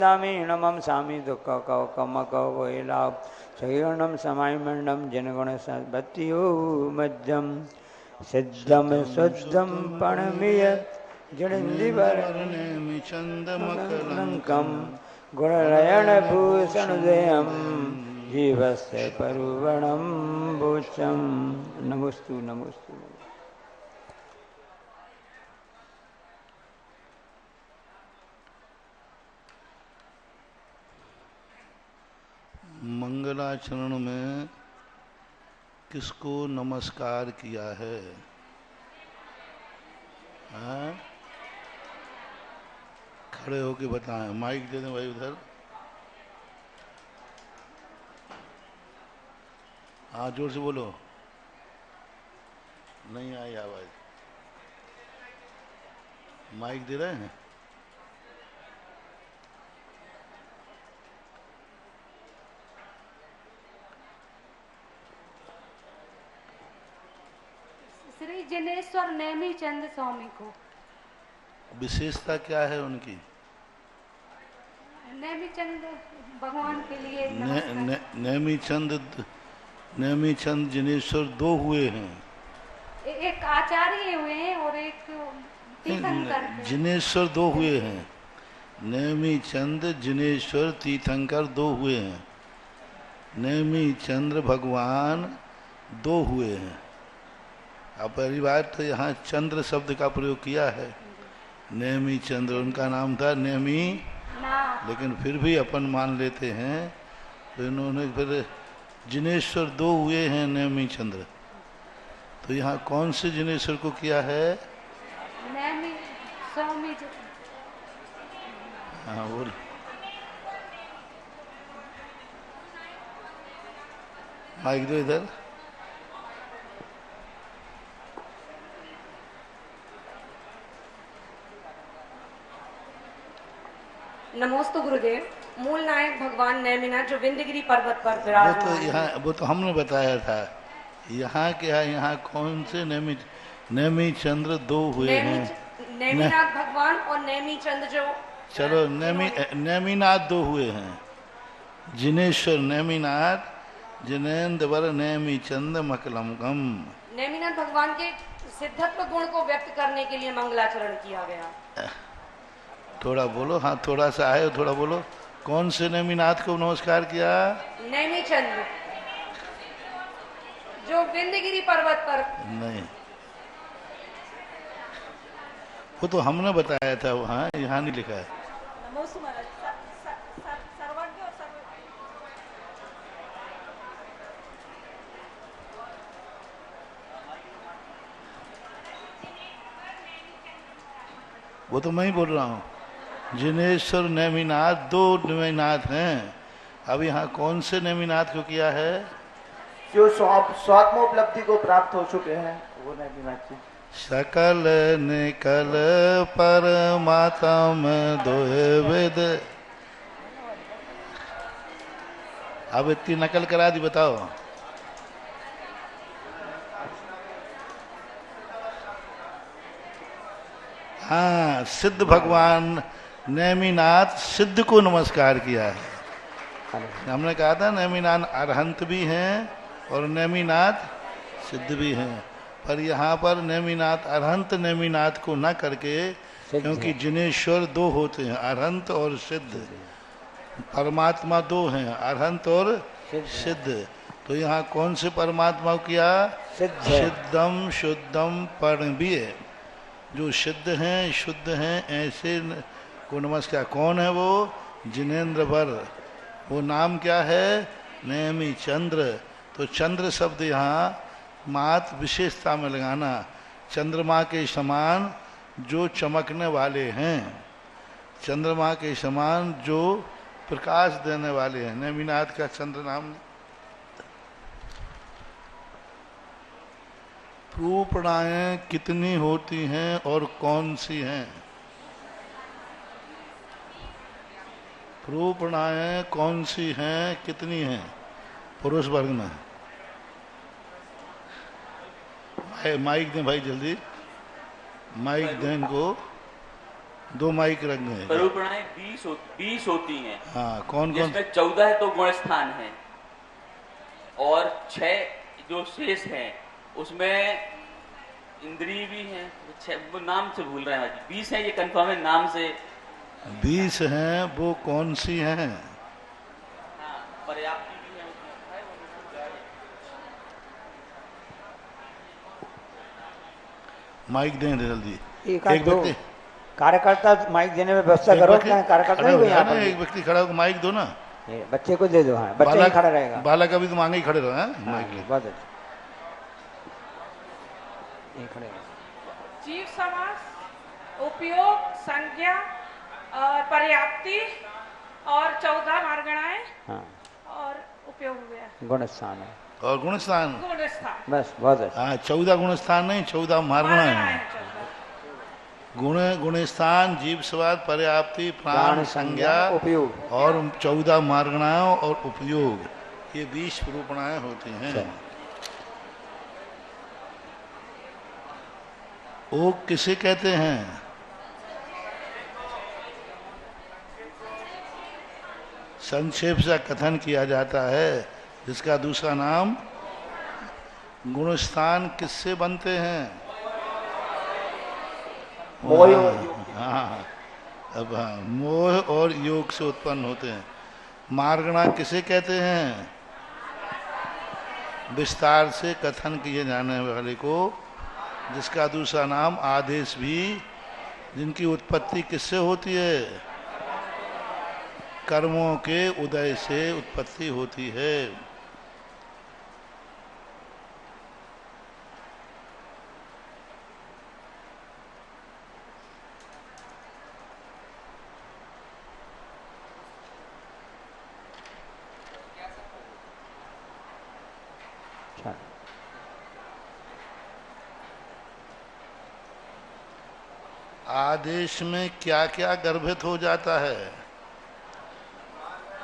दामीणमं सामी दुख कव कम कव वैला सगीर्णम समायमंडम जनगुण भक्तियो मध्यम सिद्धम शुद्धम पणमिय जड़िंदिवरणेमिचंदमकलंकम गुणरयण भूषणुदयम जीवस्य परुवणम भूषम। नमोस्तु नमोस्तु। मंगलाचरण में किसको नमस्कार किया है? हाँ? खड़े होके बताएं। माइक दे दें भाई उधर। हाँ जोर से बोलो। नहीं आई आवाज। माइक दे रहे हैं? श्री जिनेश्वर नेमी चंद स्वामी को। विशेषता क्या है उनकी? नेमी चंद भगवान के लिए नेमी चंद जिनेश्वर दो हुए हैं। एक आचार्य हुए हैं और एक तीर्थंकर। जिनेश्वर दो हुए हैं। नेमी चंद जिनेश्वर तीर्थंकर दो हुए हैं। नेमी चंद्र भगवान दो हुए हैं। अब पहली बार तो यहाँ चंद्र शब्द का प्रयोग किया है। नेमी चंद्र उनका नाम था नेमी, लेकिन फिर भी अपन मान लेते हैं तो इन्होंने फिर जिनेश्वर दो हुए हैं नेमी चंद्र। तो यहाँ कौन से जिनेश्वर को किया है? नेमी स्वामी। हाँ बोल। माइक दो इधर। नमोस्तु गुरुदेव। मूल नायक भगवान नेमिनाथ जो विंध्यगिरी पर्वत पर विराजमान। वो तो हमने बताया था। यहाँ क्या है? यहाँ कौन से नेमी चंद्र दो हुए हैं? नेमिनाथ भगवान और नेमी चंद्र जो। चलो नेमिनाथ दो हुए हैं। जिनेश्वर नेमिनाथ जिनेन्द्र नेमी चंद मकलमकम। नेमिनाथ भगवान के सिद्धत्व गुण को व्यक्त करने के लिए मंगलाचरण किया गया। थोड़ा बोलो। हाँ थोड़ा सा आए, थोड़ा बोलो। कौन से नेमिनाथ को नमस्कार किया? नेमी चंद्र जो विंध्यगिरी पर्वत पर। नहीं, वो तो हमने बताया था। वहाँ यहाँ नहीं लिखा है। वो तो मैं ही बोल रहा हूँ। जिनेश्वर नेमिनाथ दो नेमिनाथ हैं। अब यहाँ कौन से नेमिनाथ को किया है? जो स्वात्मोपलब्धि को प्राप्त हो चुके हैं वो नेमिनाथ जी। सकल निकल परमात्म दोहे वेद। अब इतनी नकल करा दी, बताओ। हाँ, सिद्ध भगवान नेमिनाथ सिद्ध को नमस्कार किया है। हमने कहा था नेमिनाथ अरहंत भी हैं और नेमिनाथ सिद्ध भी हैं, पर यहाँ पर नेमिनाथ अरहंत नेमिनाथ को न करके, क्योंकि जिनेश्वर दो होते हैं, अरहंत और सिद्ध। परमात्मा दो हैं, अरहंत और सिद्ध। तो यहाँ कौन से परमात्मा को किया? सिद्धम शुद्धम परमवीय। जो सिद्ध हैं शुद्ध हैं ऐसे को नमस्कार। कौन है वो? जिनेन्द्र वर। वो नाम क्या है? नेमी चंद्र। तो चंद्र शब्द यहाँ मात विशेषता में लगाना। चंद्रमा के समान जो चमकने वाले हैं, चंद्रमा के समान जो प्रकाश देने वाले हैं। नेमिनाथ का चंद्र नाम। रूपणाएं कितनी होती हैं और कौन सी हैं? रूपणाएं कौन सी हैं, कितनी हैं पुरुष वर्ग में? माइक दें भाई, जल्दी माइक दें इनको। दो माइक रंग है। स्वरूपणाएं 20 होती हैं। हाँ, कौन कौन? जिसमें 14 तो गुण स्थान है और 6 जो शेष हैं उसमें इंद्रिय भी हैं। वो नाम से भूल रहे हैं जी। 20 है ये कंफर्म है नाम से। 20 हैं, वो कौन सी हैं? हाँ, पर्याप्ति भी है उसमें है वो। माइक दें जल्दी। एक एक दो व्यक्ति कार्यकर्ता माइक देने में व्यवस्था करो। कार्यकर्ता खड़ा नहीं हो कोई यहाँ जाए ना, पर? एक व्यक्ति खड़ा होकर माइक दो ना। ये बच्चे को दे दो। हाँ, बच्चा ही खड़ा रहेगा। बालक अभी तुम आगे ही खड़े रहो। हाँ, हाँ, माइक ले। बहुत अच्छा। ये खड़े रहो। जीव समास, उपयोग, संज्ञा और पर्याप्ति और 14 मार्गणाएं हाँ, और उपयोग हो गया गुण स्थान है। और गुण स्थान। गुण स्थान। बस बहुत अच्छा। हाँ, 14 गुण स्थान नहीं, 14 मार्गणा है। गुण, गुण स्थान, जीव स्वाद, पर्याप्ति, प्राण, संज्ञा, उपयोग और 14 मार्गणाओं और उपयोग, ये 20 रूपणाएं होती हैं। वो किसे कहते हैं? संक्षेप से कथन किया जाता है, जिसका दूसरा नाम गुणस्थान किससे बनते हैं? मोह। हाँ, अब हाँ, मोह और योग से उत्पन्न होते हैं। मार्गणा किसे कहते हैं? विस्तार से कथन किए जाने वाले को, जिसका दूसरा नाम आदेश भी, जिनकी उत्पत्ति किससे होती है? कर्मों के उदय से उत्पत्ति होती है। आदेश में क्या क्या गर्भित हो जाता है?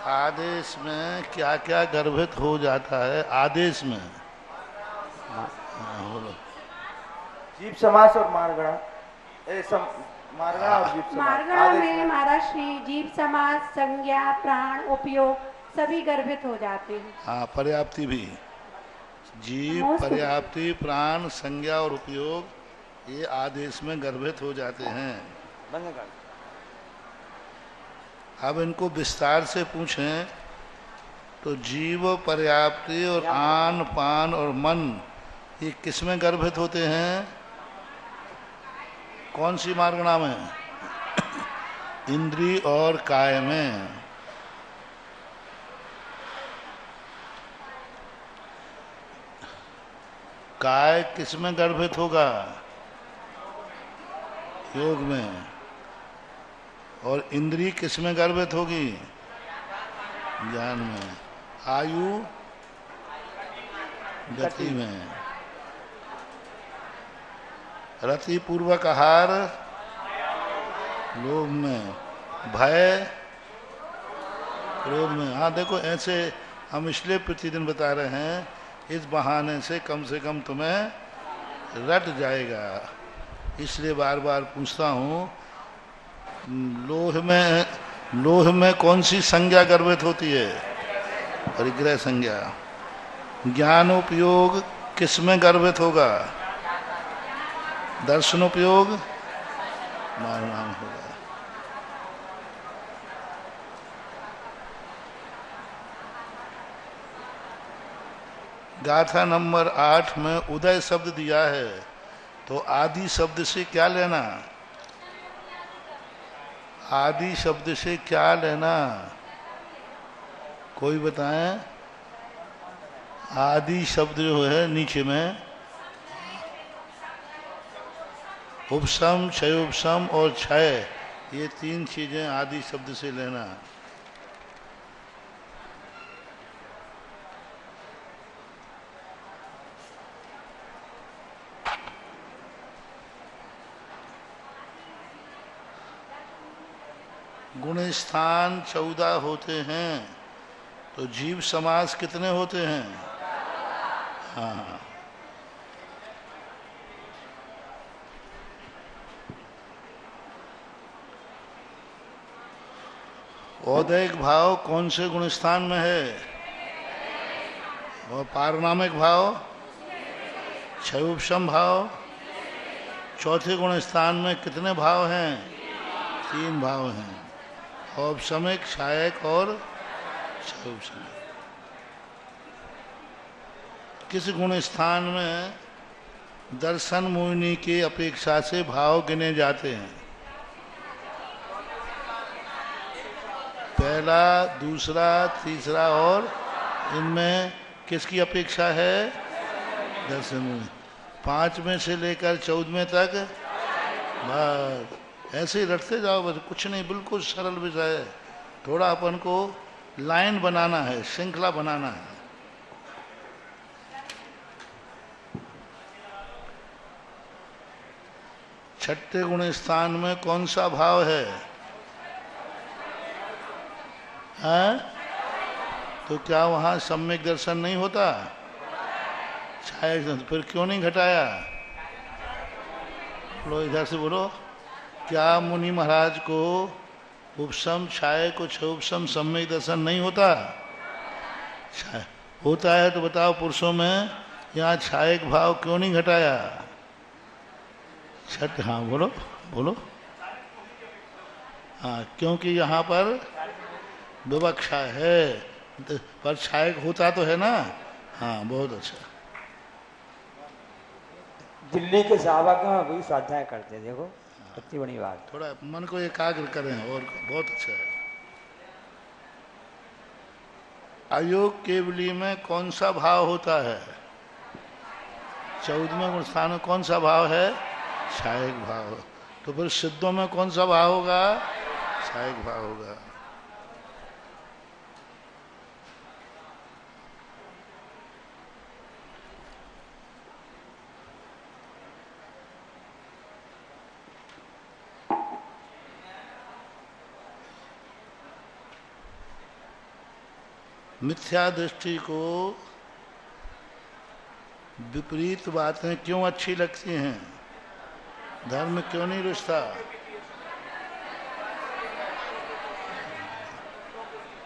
आदेश में क्या क्या गर्भित हो जाता है? आदेश में बोलो। जीव समास और मार्गणा। मार्गणा और जीव समास। मार्गणा आदेश में महाराज श्री जीव समास, संज्ञा, प्राण, उपयोग सभी गर्भित हो जाते हैं। हाँ, पर्याप्ति भी। जीव, पर्याप्ति, प्राण, संज्ञा और उपयोग ये आदेश में गर्भित हो जाते हैं। बंद कर। अब इनको विस्तार से पूछें तो जीव, पर्याप्ति और आन, पान और मन ये किस में गर्भित होते हैं? कौन सी मार्गणा में? इंद्रिय और काय में। काय किस में गर्भित होगा? योग में। और इंद्रिय किस में गर्भित होगी? ज्ञान में। आयु, गति में। रति पूर्वक आहार, लोभ में। भय, क्रोध में। हाँ देखो, ऐसे हम इसलिए प्रतिदिन बता रहे हैं, इस बहाने से कम तुम्हें रट जाएगा। इसलिए बार बार पूछता हूँ, लोह में कौन सी संज्ञा गर्भित होती है? परिग्रह संज्ञा। ज्ञानोपयोग किस में गर्भित होगा? दर्शनोपयोग मारना होगा। गाथा नंबर 8 में उदय शब्द दिया है, तो आदि शब्द से क्या लेना? आदि शब्द से क्या लेना? कोई बताएं। आदि शब्द जो है नीचे में उपशम, क्षयोपशम और क्षय, ये 3 चीजें आदि शब्द से लेना। गुण स्थान 14 होते हैं, तो जीव समास कितने होते हैं? हाँ, औदैक भाव कौन से गुण स्थान में है? और पारनामिक भाव, क्षयोपशम भाव, चौथे गुण स्थान में कितने भाव हैं? 3 भाव हैं, औपशमिक, क्षायक और क्षयोपशमिक। किस गुण स्थान में दर्शन मोहिनी की अपेक्षा से भाव गिने जाते हैं? पहला, दूसरा, तीसरा, और इनमें किसकी अपेक्षा है? दर्शन मोहिनी। 5 में से लेकर 14वें तक बस ऐसे ही रटते जाओ, बस कुछ नहीं, बिल्कुल सरल विषय है। थोड़ा अपन को लाइन बनाना है, श्रृंखला बनाना है। छठे गुण स्थान में कौन सा भाव है? हैं? तो क्या वहां सम्यक दर्शन नहीं होता? छाया, फिर क्यों नहीं घटाया? बोलो, इधर से बोलो। क्या मुनि महाराज को उपशम, छाया को क्षयोपशम सम्यक दर्शन नहीं होता? होता है तो बताओ, पुरुषों में यहाँ छायक भाव क्यों नहीं घटाया? छठ, हाँ बोलो बोलो। हाँ, क्योंकि यहाँ पर विवक्षा है, पर छायक होता तो है ना। हाँ, बहुत अच्छा। दिल्ली के साहबा का वही स्वाध्याय करते, देखो कितनी बड़ी बात। थोड़ा मन को एकाग्र करें, और बहुत अच्छा है। अयोग केवली में कौन सा भाव होता है? 14वें गुण स्थान में कौन सा भाव है? छायक भाव। तो फिर सिद्धों में कौन सा भाव होगा? छायक भाव होगा। मिथ्या दृष्टि को विपरीत बातें क्यों अच्छी लगती हैं? धर्म क्यों नहीं रुचता?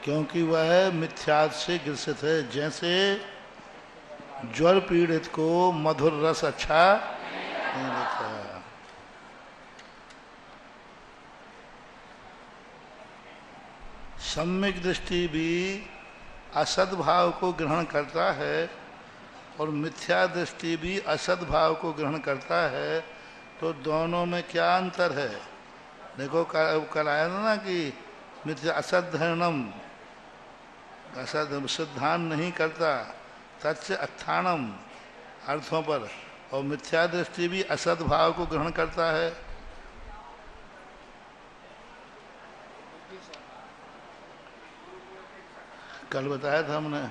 क्योंकि वह मिथ्या से ग्रसित है। जैसे ज्वर पीड़ित को मधुर रस अच्छा नहीं लगता। सम्यक दृष्टि भी असद भाव को ग्रहण करता है और मिथ्या दृष्टि भी असद भाव को ग्रहण करता है। तो दोनों में क्या अंतर है? देखो, कल आया ना कि मिथ्या असद धरणम, असद सिद्धांत नहीं करता, तच्च अत्थानम अर्थों पर, और मिथ्या दृष्टि भी असद भाव को ग्रहण करता है। कल बताया था हमने।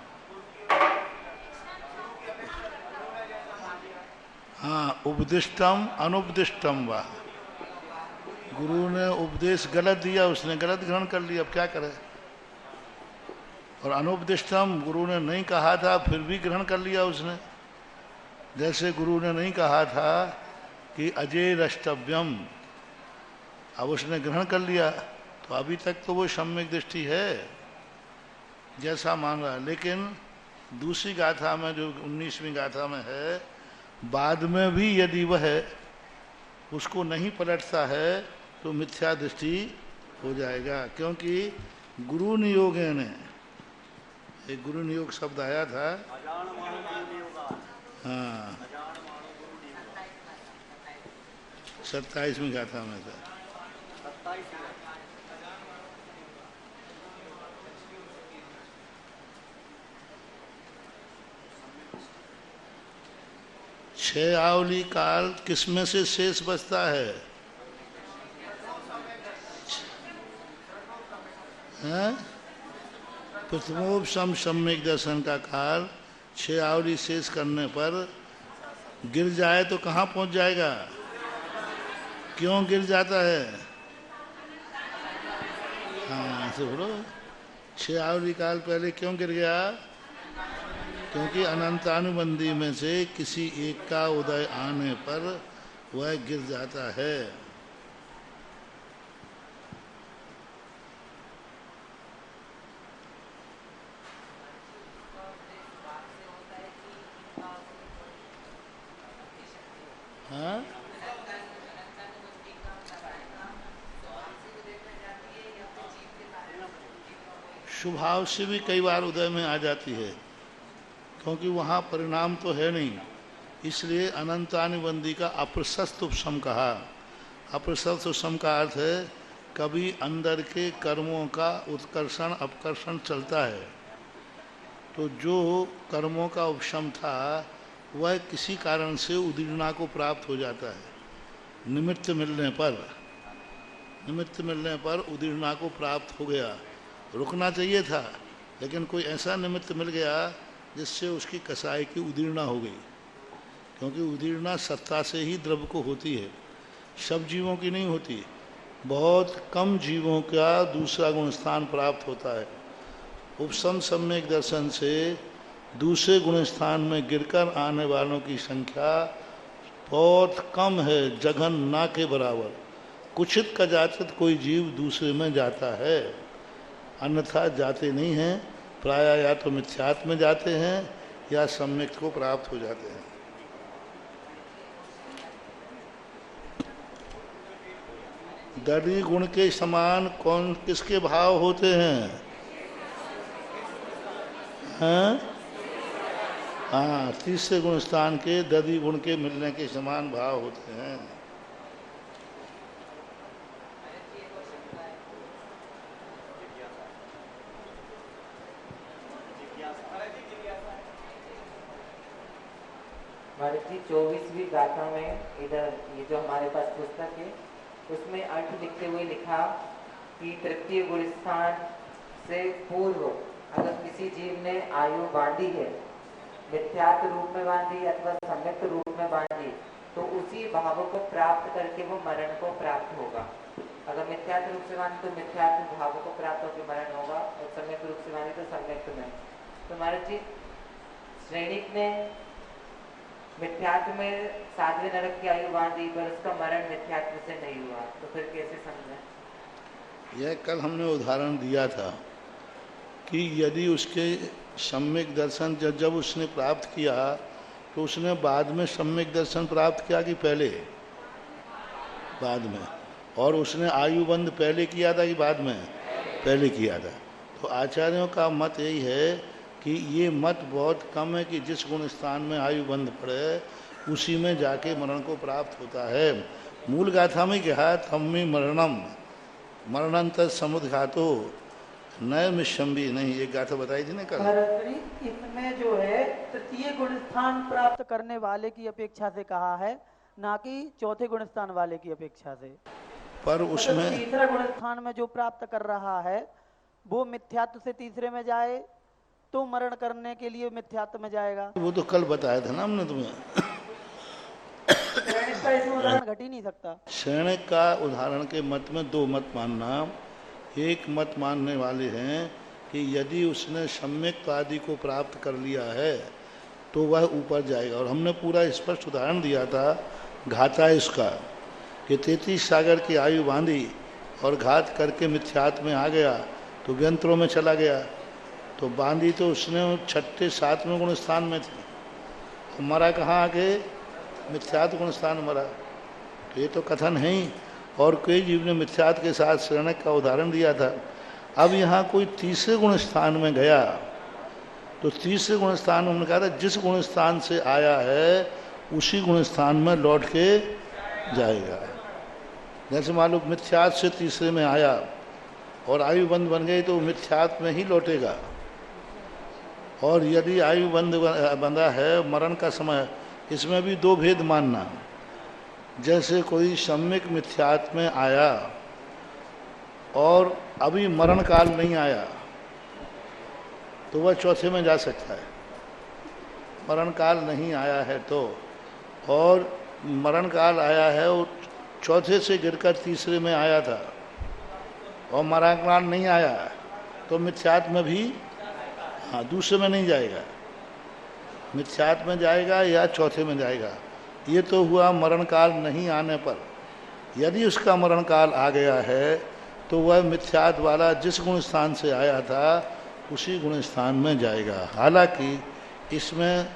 हाँ, उपदिष्टम अनुपदिष्टम वा। गुरु ने उपदेश गलत दिया, उसने गलत ग्रहण कर लिया, अब क्या करे। और अनुपदिष्टम, गुरु ने नहीं कहा था फिर भी ग्रहण कर लिया उसने। जैसे गुरु ने नहीं कहा था कि अजय रष्टव्यम, अब उसने ग्रहण कर लिया, तो अभी तक तो वो सम्यक दृष्टि है जैसा मान रहा है। लेकिन दूसरी गाथा में, जो 19वीं गाथा में है, बाद में भी यदि वह उसको नहीं पलटता है तो मिथ्या दृष्टि हो जाएगा। क्योंकि गुरु नियोग ने, एक गुरु नियोग शब्द आया था। हाँ, 27वीं गाथा में था। 6 आवली काल किसमें से शेष बचता है? प्रथमोपशम सम्यक दर्शन का काल 6 आवली शेष करने पर गिर जाए तो कहाँ पहुंच जाएगा? क्यों गिर जाता है? हाँ, ऐसे बोलो। 6 आवली काल पहले क्यों गिर गया? क्योंकि अनंतानुबंधी में से किसी एक का उदय आने पर वह गिर जाता है। स्वभाव से भी कई बार उदय में आ जाती है, क्योंकि वहाँ परिणाम तो है नहीं, इसलिए अनंतानुबंधी का अप्रशस्त उपशम कहा। अप्रशस्त उपशम का अर्थ है कभी अंदर के कर्मों का उत्कर्षण अपकर्षण चलता है, तो जो कर्मों का उपशम था वह किसी कारण से उदीर्णा को प्राप्त हो जाता है। निमित्त मिलने पर उदीर्णा को प्राप्त हो गया। रुकना चाहिए था, लेकिन कोई ऐसा निमित्त मिल गया जिससे उसकी कसाई की उदीर्णा हो गई, क्योंकि उदीर्णा सत्ता से ही द्रव्य को होती है, सब जीवों की नहीं होती। बहुत कम जीवों का दूसरा गुण स्थान प्राप्त होता है। उपशम सम्यक दर्शन से दूसरे गुण स्थान में गिरकर आने वालों की संख्या बहुत कम है, जघन ना के बराबर। कुछित कदाचित कोई जीव दूसरे में जाता है, अन्यथा जाते नहीं हैं। प्रायः या तो मिथ्यात्व में जाते हैं या सम्यक को प्राप्त हो जाते हैं। दर्दी गुण के समान कौन किसके भाव होते हैं? हाँ, तीसरे गुण स्थान के दर्दी गुण के मिलने के समान भाव होते हैं। महाराज जी 24वीं गाथा में इधर ये जो हमारे पास पुस्तक है उसमें अर्थ लिखते हुए लिखा कि तृतीय गुण स्थान से पूर्व अगर किसी जीव ने आयु बांधी है, मिथ्यात्व रूप में बांधी अथवा सम्यक रूप में बांधी, तो उसी भाव को प्राप्त करके वो मरण को प्राप्त होगा। अगर मिथ्यात्व रूप से बांधी तो मिथ्यात्व भाव को प्राप्त होकर मरण होगा, और सम्यक रूप से बांधी तो सम्यक में। तो महाराज जी श्रेणिक ने मिथ्यात्व में 7वें नरक की आयु बांधी, पर उसका मरण मिथ्यात्व से नहीं हुआ, तो फिर कैसे समझें? यह कल हमने उदाहरण दिया था कि यदि उसके सम्यक दर्शन जब उसने प्राप्त किया तो उसने बाद में सम्यक दर्शन प्राप्त किया कि पहले? बाद में। और उसने आयुबंध पहले किया था कि बाद में? पहले किया था। तो आचार्यों का मत यही है कि ये मत बहुत कम है कि जिस गुण स्थान में आयुबंध पड़े उसी में जाके मरण को प्राप्त होता है। मूल गाथा में कहा तम्मी मरणम मरणंत समुद्घातो नय मिशंबी नहीं, एक गाथा बताई थी ना कल। इसमें जो है तृतीय गुण स्थान प्राप्त करने वाले की अपेक्षा से कहा है, ना कि चौथे गुण स्थान वाले की अपेक्षा से। पर उसमें तीसरा गुण स्थान में जो प्राप्त कर रहा है वो मिथ्यात्व से तीसरे में जाए तो मरण करने के लिए मिथ्यात्व में जाएगा। वो तो कल बताया था ना हमने तुम्हें। का इसमें उदाहरण घट ही नहीं सकता। श्रेणिक का उदाहरण के मत में दो मत मानना। एक मत मानने वाले हैं कि यदि उसने सम्यक आदि को प्राप्त कर लिया है तो वह ऊपर जाएगा, और हमने पूरा स्पष्ट उदाहरण दिया था घाता इसका कि 33 सागर की आयु बांधी और घात करके मिथ्यात्व में आ गया तो व्यंत्रों में चला गया। तो बांधी तो उसने 6ठे 7वें गुण स्थान में थी, तो मरा कहाँ आगे? मिथ्यात्व गुण स्थान मरा। तो ये तो कथन है ही। और कई जीव ने मिथ्यात्व के साथ श्रेणिक का उदाहरण दिया था। अब यहाँ कोई तीसरे गुण स्थान में गया तो तीसरे गुण स्थान में उन्होंने कहा था जिस गुण स्थान से आया है उसी गुण स्थान में लौट के जाएगा। जैसे मालूम मिथ्यात्व से तीसरे में आया और आयुबंध बन गई तो मिथ्यात्व में ही लौटेगा। और यदि आयुबंध बंधा है मरण का समय, इसमें भी दो भेद मानना। जैसे कोई सम्यक मिथ्यात्व में आया और अभी मरण काल नहीं आया तो वह चौथे में जा सकता है। मरण काल नहीं आया है तो, और मरण काल आया है वो चौथे से गिरकर तीसरे में आया था और मरण काल नहीं आया तो मिथ्यात्व में भी हाँ दूसरे में नहीं जाएगा, मिथ्यात्व में जाएगा या चौथे में जाएगा। ये तो हुआ मरण काल नहीं आने पर। यदि उसका मरण काल आ गया है तो वह मिथ्यात्व वाला जिस गुण स्थान से आया था उसी गुण स्थान में जाएगा। हालांकि इसमें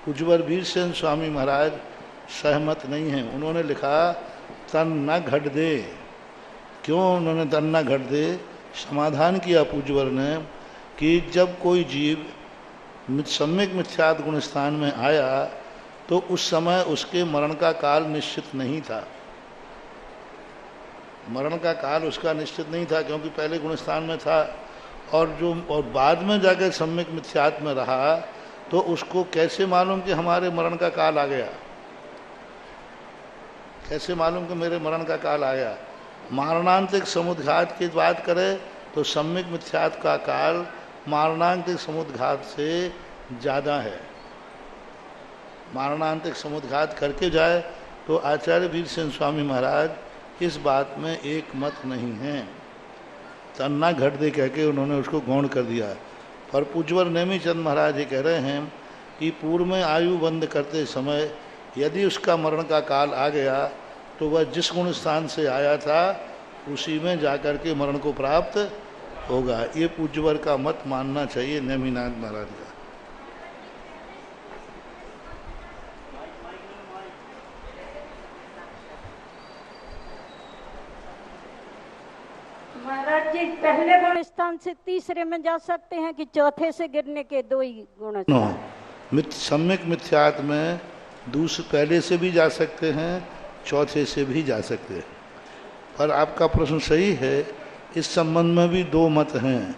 उज्ज्वल वीर सेन स्वामी महाराज सहमत नहीं हैं। उन्होंने लिखा तन न घट दे। क्यों उन्होंने तन न घट दे? समाधान किया पूज्यवर ने कि जब कोई जीव सम्यक मिथ्यात्व गुण स्थान में आया तो उस समय उसके मरण का काल निश्चित नहीं था। मरण का काल उसका निश्चित नहीं था क्योंकि पहले गुण स्थान में था, और बाद में जाकर सम्यक मिथ्यात्व में रहा तो उसको कैसे मालूम कि हमारे मरण का काल आ गया? कैसे मालूम कि मेरे मरण का काल आ गया? मारणांतिक समुद्घात की बात करें तो सम्यक मिथ्यात्व का काल मारणांतिक समुद्घात से ज़्यादा है। मारणांतिक समुद्घात करके जाए तो आचार्य वीर सेन स्वामी महाराज इस बात में एक मत नहीं है। तन्ना घट दे कह के उन्होंने उसको गौण कर दिया। पर पूज्यवर नेमीचंद महाराज ये कह रहे हैं कि पूर्व में आयु बंद करते समय यदि उसका मरण का काल आ गया तो वह जिस गुण स्थान से आया था उसी में जाकर के मरण को प्राप्त होगा। ये पूज्यवर का मत मानना चाहिए नेमीनाथ महाराज का। महाराज जी पहले गुण स्थान से तीसरे में जा सकते हैं कि चौथे से गिरने के दो ही गुण? सम्यक मिथ्यात्व में पहले से भी जा सकते हैं, चौथे से भी जा सकते हैं। पर आपका प्रश्न सही है, इस संबंध में भी दो मत हैं।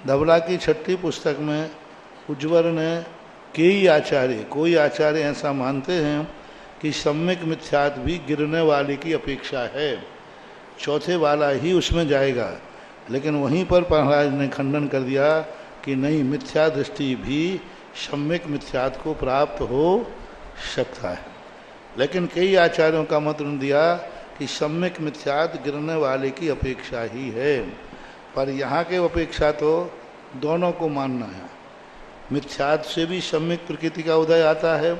धवला की 6ठी पुस्तक में उज्ज्वर ने कोई आचार्य ऐसा मानते हैं कि सम्यक मिथ्यात्व भी गिरने वाले की अपेक्षा है, चौथे वाला ही उसमें जाएगा। लेकिन वहीं पर महाराज ने खंडन कर दिया कि नहीं, मिथ्या दृष्टि भी सम्यक मिथ्यात्व को प्राप्त हो सकता है। लेकिन कई आचार्यों का मत दिया कि सम्यक मिथ्यात्व गिरने वाले की अपेक्षा ही है। पर यहाँ के अपेक्षा तो दोनों को मानना है। मिथ्यात्व से भी सम्यक प्रकृति का उदय आता है,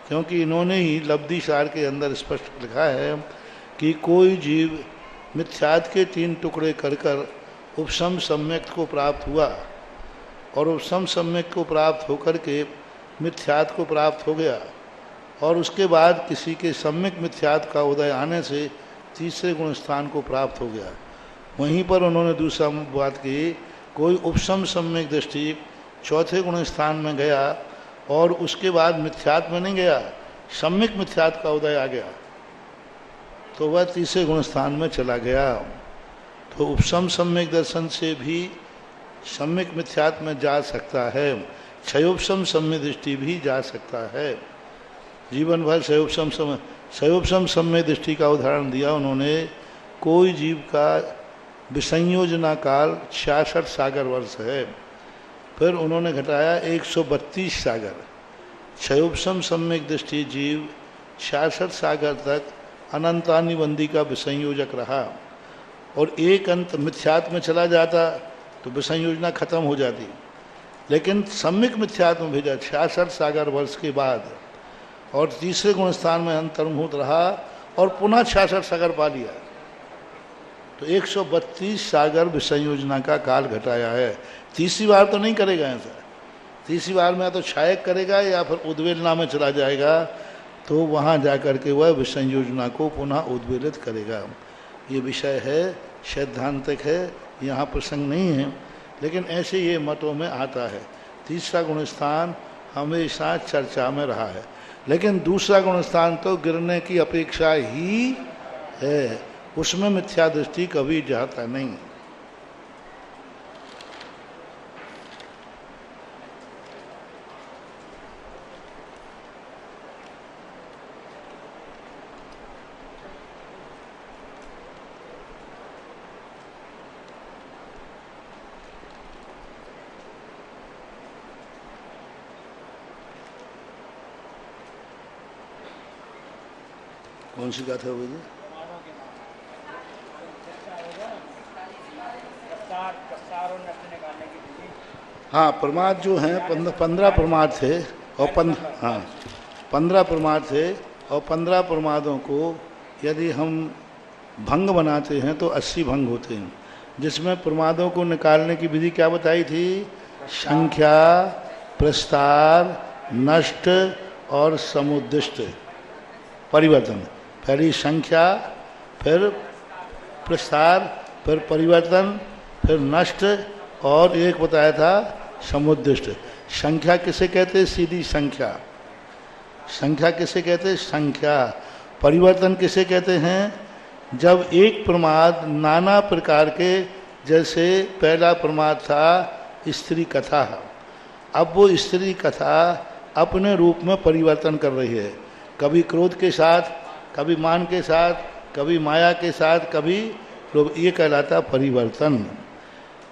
क्योंकि इन्होंने ही लब्धि सार के अंदर स्पष्ट लिखा है कि कोई जीव मिथ्यात्व के 3 टुकड़े कर कर उपशम सम्यक को प्राप्त हुआ और उपशम सम्यक को प्राप्त होकर के मिथ्यात्व को प्राप्त हो गया, और उसके बाद किसी के सम्यक मिथ्यात्व का उदय आने से तीसरे गुण स्थान को प्राप्त हो गया। वहीं पर उन्होंने दूसरा बात की, कोई उपशम सम्यक दृष्टि चौथे गुण स्थान में गया और उसके बाद मिथ्यात्व में नहीं गया, सम्यक मिथ्यात्व का उदय आ गया तो वह तीसरे गुण स्थान में चला गया। तो उपशम सम्यक दर्शन से भी सम्यक मिथ्यात्व में जा सकता है, क्षयोपशम सम्यक दृष्टि भी जा सकता है। जीवन भर क्षयोपशम सम्यक दृष्टि का उदाहरण दिया उन्होंने। कोई जीव का विसंयोजना काल 66 सागर वर्ष है, फिर उन्होंने घटाया 132 सागर। क्षयोपशम सम्यक दृष्टि जीव 66 सागर तक अनंतानिबंदी का विसंयोजक रहा, और एक अंत मिथ्यात्व में चला जाता तो विसंयोजना खत्म हो जाती। लेकिन सम्यक मिथ्यात्व में भेजा 66 सागर वर्ष के बाद, और तीसरे गुण स्थान में अंतर्मुहूर्त रहा और पुनः 66 सागर पा लिया, तो 132 सागर विसंयोजना का काल घटाया है। तीसरी बार तो नहीं करेगा ऐसा। तीसरी बार में तो क्षायक करेगा या फिर उद्वेलना में चला जाएगा, तो वहाँ जाकर के वह विसंयोजना को पुनः उद्वेलित करेगा। ये विषय है, सैद्धांतिक है, यहाँ प्रसंग नहीं है, लेकिन ऐसे ये मतों में आता है। तीसरा गुण स्थान हमेशा चर्चा में रहा है, लेकिन दूसरा गुण स्थान तो गिरने की अपेक्षा ही है, उसमें मिथ्या दृष्टि कभी जाता नहीं। कौन सी गाथा हुई थी? हाँ, प्रमाद जो हैं 15 प्रमाद थे और 15 प्रमाद थे, और 15 प्रमादों को यदि हम भंग बनाते हैं तो 80 भंग होते हैं। जिसमें प्रमादों को निकालने की विधि क्या बताई थी? संख्या, प्रस्तार, नष्ट और समुद्दिष्ट परिवर्तन। पहली संख्या, फिर प्रसार, फिर परिवर्तन, फिर नष्ट और एक बताया था समुद्दिष्ट। संख्या किसे कहते हैं? सीधी संख्या। संख्या किसे कहते हैं? संख्या। परिवर्तन किसे कहते हैं? जब एक प्रमाद नाना प्रकार के, जैसे पहला प्रमाद था स्त्री कथा, अब वो स्त्री कथा अपने रूप में परिवर्तन कर रही है, कभी क्रोध के साथ, कभी मान के साथ, कभी माया के साथ, कभी लोभ। ये कहलाता परिवर्तन।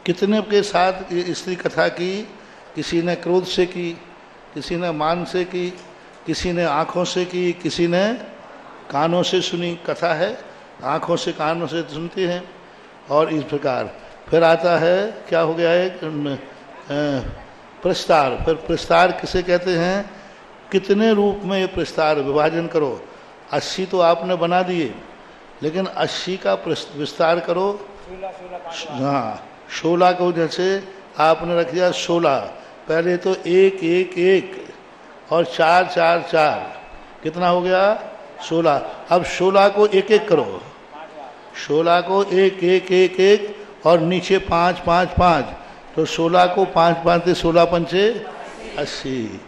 कितने के साथ ये स्त्री कथा की? किसी ने क्रोध से की, किसी ने मान से की, किसी ने आँखों से की, किसी ने कानों से सुनी। कथा है, आँखों से कानों से सुनती हैं। और इस प्रकार फिर आता है, क्या हो गया है, प्रस्तार। फिर प्रस्तार किसे कहते हैं? कितने रूप में ये प्रस्तार विभाजन करो। 80 तो आपने बना दिए, लेकिन 80 का विस्तार करो। हाँ, 16 को जैसे आपने रख दिया 16, पहले तो 1 1 1 और 4 4 4, कितना हो गया? 16। अब 16 को 1 1 करो, 16 को 1 1 1 1 और नीचे 5 5 5, तो 16 को 5 5 से 16 पंचे 80।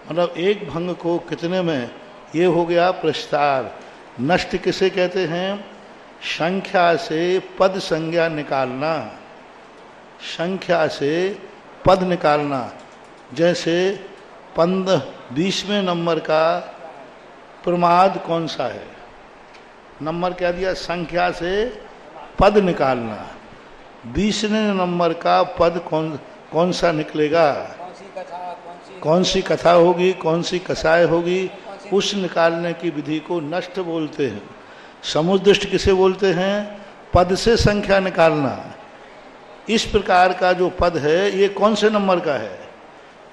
मतलब एक भंग को कितने में? ये हो गया प्रस्तार। नष्ट किसे कहते हैं? संख्या से पद संज्ञा निकालना। संख्या से पद निकालना। जैसे 20वें नंबर का प्रमाद कौन सा है? नंबर क्या दिया? संख्या से पद निकालना। 20वें नंबर का पद कौन सा निकलेगा? कौन सी कथा होगी, कौन सी कसाय होगी, उस निकालने की विधि को नष्ट बोलते हैं। समुद्दिष्ट किसे बोलते हैं? पद से संख्या निकालना। इस प्रकार का जो पद है ये कौन से नंबर का है?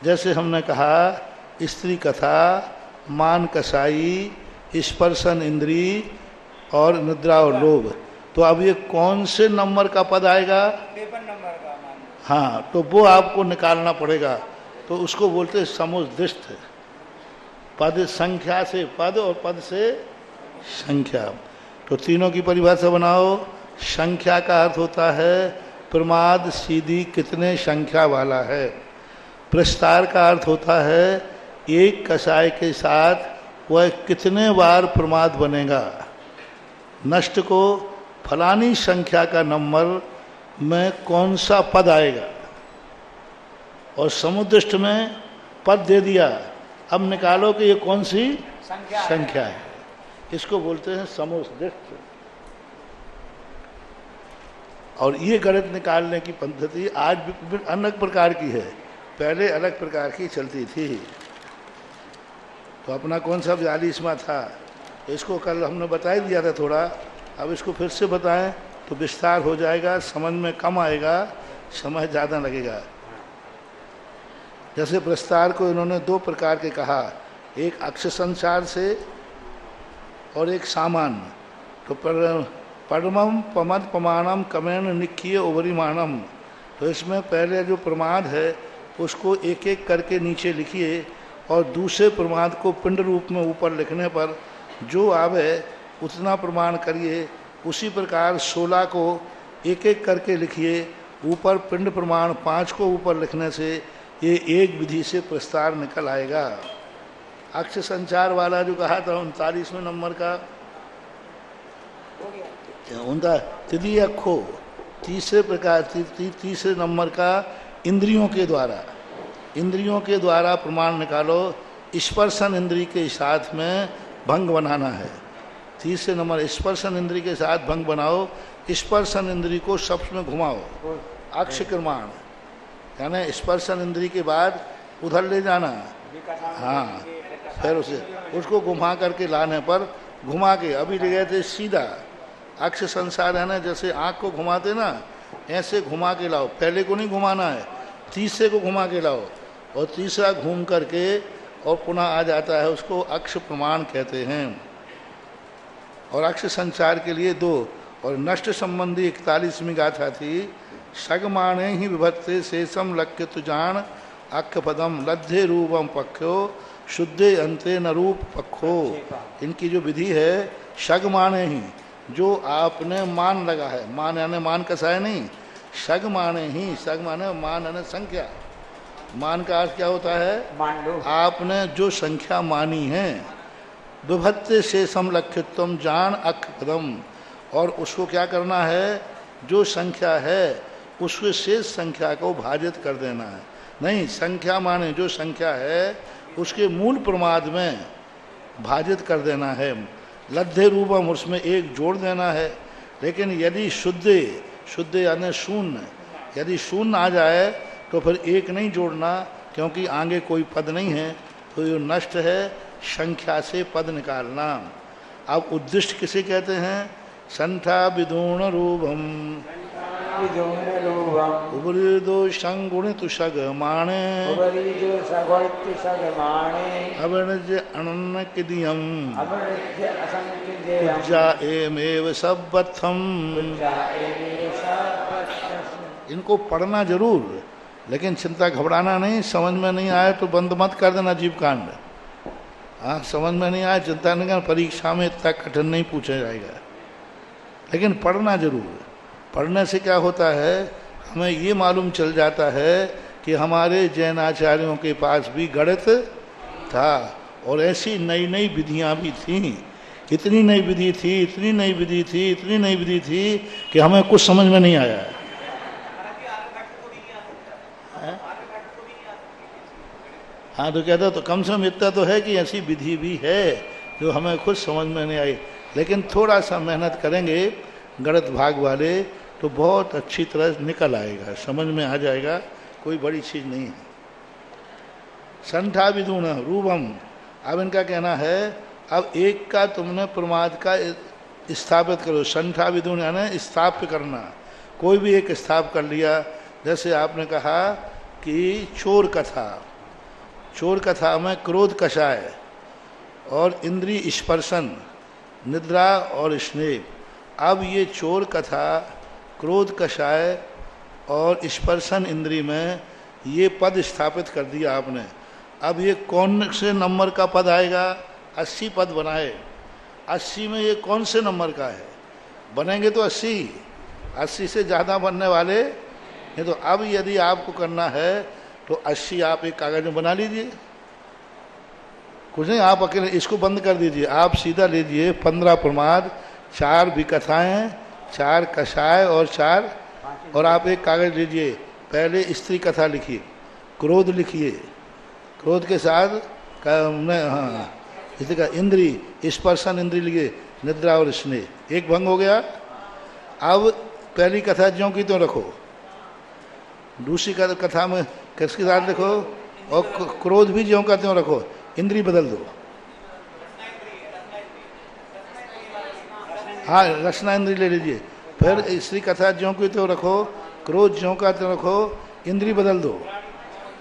जैसे हमने कहा स्त्री कथा, मान कसाई, स्पर्शन इंद्री और निद्रा और लोभ। तो अब ये कौन से नंबर का पद आएगा? 53 नंबर का। हाँ, तो वो आपको निकालना पड़ेगा। तो उसको बोलते हैं समुद्दिष्ट। पद, संख्या से पद और पद से संख्या। तो तीनों की परिभाषा बनाओ। संख्या का अर्थ होता है प्रमाद सीधी कितने संख्या वाला है। प्रस्तार का अर्थ होता है एक कसाय के साथ वह कितने बार प्रमाद बनेगा। नष्ट को फलानी संख्या का नंबर में कौन सा पद आएगा। और समुद्दिष्ट में पद दे दिया, अब निकालो कि ये कौन सी संख्या है। इसको बोलते हैं समुद्दिष्ट। और ये गणित निकालने की पद्धति आज भी अलग प्रकार की है, पहले अलग प्रकार की चलती थी। तो अपना कौन सा 42वां था, इसको कल हमने बता ही दिया था थोड़ा, अब इसको फिर से बताएं तो विस्तार हो जाएगा, समझ में कम आएगा, समय ज़्यादा लगेगा। जैसे प्रस्तार को इन्होंने 2 प्रकार के कहा, एक अक्ष संसार से और एक सामान्य। तो परमम पमद पमानम कमेन निखिय उभरिमानम। तो इसमें पहले जो प्रमाद है उसको एक एक करके नीचे लिखिए और दूसरे प्रमाद को पिंड रूप में ऊपर लिखने पर जो आवे उतना प्रमाण करिए। उसी प्रकार 16 को एक एक करके लिखिए, ऊपर पिंड प्रमाण 5 को ऊपर लिखने से ये एक विधि से प्रस्तार निकल आएगा। अक्ष संचार वाला जो कहा था 39वें नंबर का, उनका तृतीय अक्षो तीसरे प्रकार तीसरे नंबर का इंद्रियों के द्वारा प्रमाण निकालो। स्पर्शन इंद्री के साथ में भंग बनाना है। तीसरे नंबर स्पर्शन इंद्री के साथ भंग बनाओ। स्पर्शन इंद्री को शब्द में घुमाओ, अक्ष क्रमाण, यानी स्पर्शन इंद्री के बाद उधर ले जाना। हाँ, फिर उसको घुमा करके लाने पर घुमा के अभी ले गए थे सीधा। अक्ष संसार है ना, जैसे आँख को घुमाते ना, ऐसे घुमा के लाओ। पहले को नहीं घुमाना है, तीसरे को घुमा के लाओ और तीसरा घूम करके और पुनः आ जाता है, उसको अक्ष प्रमाण कहते हैं। और अक्ष संचार के लिए 2 और नष्ट संबंधी 41वीं गाथा थी। सगमाणे ही विभत्ते शेषम लक्ष्य तुजान अक्ष पदम लद्धे रूपम पक्षो शुद्धे अंते न रूप पक्षो। इनकी जो विधि है सगमाणे ही, जो आपने मान लगा है, मान यानी मान कसाय नहीं, सग माने ही, सग माने मान है संख्या। मान का अर्थ क्या होता है? मान लो। आपने जो संख्या मानी है, विभत्ते से समलक्षित्वम जान अक्ष पदम, और उसको क्या करना है? जो संख्या है उसके शेष संख्या को भाजित कर देना है। नहीं, संख्या माने जो संख्या है उसके मूल प्रमाद में भाजित कर देना है। लब्धे रूपम, उसमें एक जोड़ देना है। लेकिन यदि शुद्ध यानी शून्य, यदि शून्य आ जाए तो फिर एक नहीं जोड़ना, क्योंकि आगे कोई पद नहीं है, तो ये नष्ट है। संख्या से पद निकालना। अब उद्दिष्ट किसे कहते हैं? संठा विदूण रूपम उबरीदो संगुणित सग माणे अवणज अनन्न किदियम पूजा एमेव सब्बथम। इनको पढ़ना जरूर, लेकिन चिंता घबराना नहीं। समझ में नहीं आए तो बंद मत कर देना जीव कांड। हाँ, समझ में नहीं आया चिंता नहीं करना, परीक्षा में इतना कठिन नहीं पूछा जाएगा, लेकिन पढ़ना जरूर। पढ़ने से क्या होता है? हमें ये मालूम चल जाता है कि हमारे जैन आचार्यों के पास भी गणित था, और ऐसी नई नई विधियाँ भी थीं। इतनी नई विधि थी, इतनी नई विधि थी, इतनी नई विधि थी कि हमें कुछ समझ में नहीं आया। हाँ, तो कहता तो कम से कम इतना तो है कि ऐसी विधि भी है जो हमें खुद समझ में नहीं आई। लेकिन थोड़ा सा मेहनत करेंगे गणित भाग वाले तो बहुत अच्छी तरह निकल आएगा, समझ में आ जाएगा, कोई बड़ी चीज़ नहीं है। संठा विदूण रूपम, अब इनका कहना है अब एक का तुमने प्रमाद का स्थापित करो। संठा विदूण यानी स्थापित करना। कोई भी एक स्थापित कर लिया। जैसे आपने कहा कि चोर कथा, चोर कथा में क्रोध कषाय और इंद्रिय स्पर्शन, निद्रा और स्नेह। अब ये चोर कथा, क्रोध कषाय और स्पर्शन इंद्रिय में ये पद स्थापित कर दिया आपने। अब ये कौन से नंबर का पद आएगा? 80 पद बनाए। 80 में ये कौन से नंबर का है? बनेंगे तो 80 से ज़्यादा बनने वाले नहीं। तो अब यदि आपको करना है तो 80 आप एक कागज में बना लीजिए। कुछ नहीं, आप अकेले इसको बंद कर दीजिए। आप सीधा लीजिए 15 प्रमाद, 4 विकथाएँ, 4 कषाय और 4, और आप एक कागज लीजिए। पहले स्त्री कथा लिखिए, क्रोध लिखिए, क्रोध के साथ हाँ इसी का इंद्री, स्पर्शन इंद्री लिखिए, निद्रा और स्नेह। एक भंग हो गया। अब पहली कथा ज्यों की त्यों रखो, दूसरी कथा में किसके साथ लिखो, और क्रोध भी ज्यों का त्यों रखो, इंद्री बदल दो। हाँ, रचना इंद्री ले लीजिए। फिर स्त्री कथा ज्यों की त्यों रखो, क्रोध ज्यों का त्यों रखो, इंद्री बदल दो,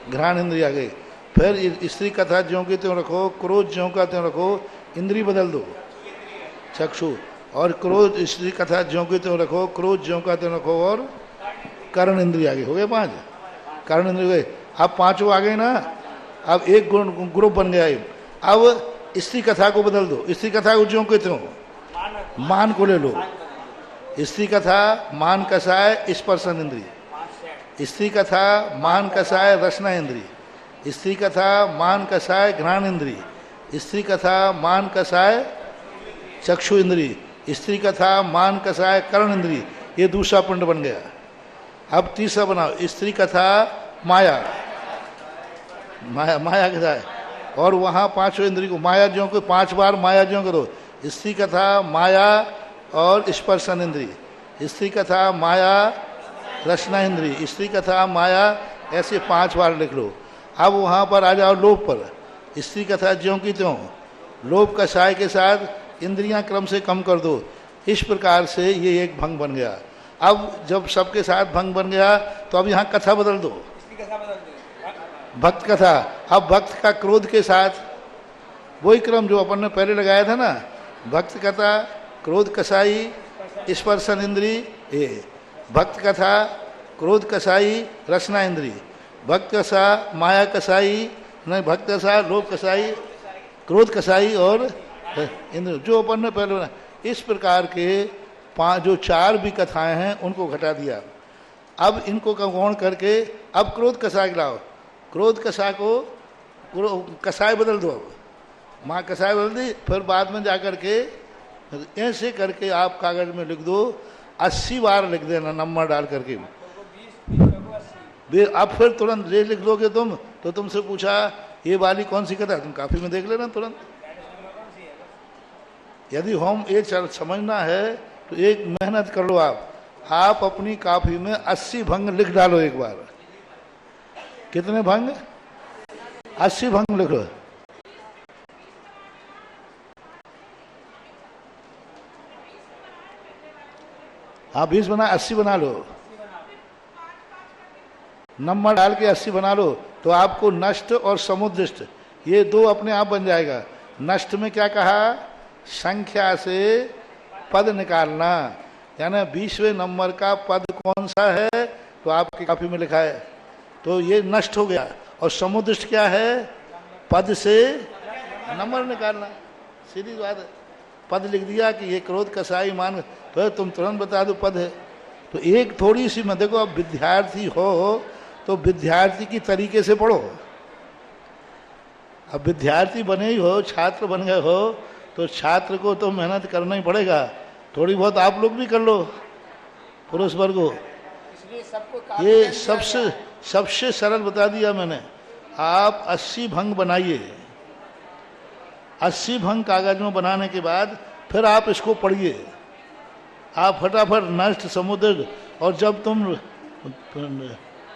घ्राण इंद्री आ गई। फिर स्त्री कथा ज्यों की त्यों रखो, क्रोध ज्यों का त्यों रखो, इंद्री बदल दो, चक्षु। और क्रोध, स्त्री कथा ज्यों की त्यों रखो, क्रोध ज्यों का त्यों रखो, और कर्ण इंद्री आ गई। हो गए 5 कर्ण इंद्री गए। अब 5 आ गए ना। अब एक ग्रुप बन गया। अब स्त्री कथा को बदल दो, स्त्री कथा को ज्यों के त्यों मान को ले लो। स्त्री कथा मान कषाय स्पर्शन इंद्री, स्त्री कथा मान कषाय रचना इंद्री, स्त्री कथा मान कषाय घ्राण इंद्री, स्त्री कथा मान कषाय चक्षु इंद्री, स्त्री कथा मान कषाय कर्ण इंद्री। ये दूसरा पिंड बन गया। अब तीसरा बनाओ, स्त्री कथा माया, माया कथा है। और वहाँ 5 इंद्री को माया ज्यों को 5 बार माया ज्यों करो। स्त्री कथा माया और स्पर्शन इंद्री, स्त्री कथा माया रचना इंद्री, स्त्री कथा माया, ऐसे 5 बार लिख लो। अब वहाँ पर आ जाओ लोभ पर। स्त्री कथा ज्यों की त्यों, लोभ कषाय के साथ इंद्रियां क्रम से कम कर दो। इस प्रकार से ये एक भंग बन गया। अब जब सबके साथ भंग बन गया तो अब यहाँ कथा बदल दो, भक्त कथा। अब भक्त का क्रोध के साथ वही क्रम जो अपन ने पहले लगाया था ना, भक्त कथा, क्रोध कषाई, स्पर्शन इंद्री, भक्त कथा, क्रोध कषाई, रचना इंद्री, भक्त कथा, माया कषाई, नहीं भक्त कथा, लोभ कषाई, क्रोध कषाई और इंद्र, जो अपन ने पहले। इस प्रकार के 5 जो 4 भी कथाएं हैं उनको घटा दिया। अब इनको गौण करके अब क्रोध कषाय लाओ, क्रोध कषाय को कषाय बदल दो। अब माँ कषाय बदल दी, फिर बाद में जाकर के ऐसे करके आप कागज में लिख दो, 80 बार लिख देना नंबर डाल करके। अब फिर तुरंत ये लिख दोगे तुम, तो तुमसे पूछा ये वाली कौन सी कथा, तुम काफी में देख लेना तुरंत। यदि होम ये समझना है तो एक मेहनत कर लो आप अपनी काफी में 80 भंग लिख डालो एक बार। कितने भंग? 80 भंग लिख लो। हाँ 20 बना, 80 बना लो, नंबर डाल के 80 बना लो। तो आपको नष्ट और समुद्दिष्ट ये दो अपने आप बन जाएगा। नष्ट में क्या कहा? संख्या से पद निकालना, यानी 20वें नंबर का पद कौन सा है तो आपकी काफी में लिखा है, तो ये नष्ट हो गया। और समुद्दिष्ट क्या है? पद से नंबर निकालना, सीधी बात है। पद लिख दिया कि ये क्रोध कसाई मान, तो तुम तुरंत बता दो पद है। तो एक थोड़ी सी मैं देखो, अब विद्यार्थी हो तो विद्यार्थी की तरीके से पढ़ो। अब विद्यार्थी बने ही हो, छात्र बन गए हो, तो छात्र को तो मेहनत करना ही पड़ेगा। थोड़ी बहुत आप लोग भी कर लो, पुरुष वर्ग हो। ये सबसे सरल बता दिया मैंने। आप 80 भंग बनाइए, 80 भंग कागज में बनाने के बाद फिर आप इसको पढ़िए। आप फटाफट नष्ट समुद्र, और जब तुम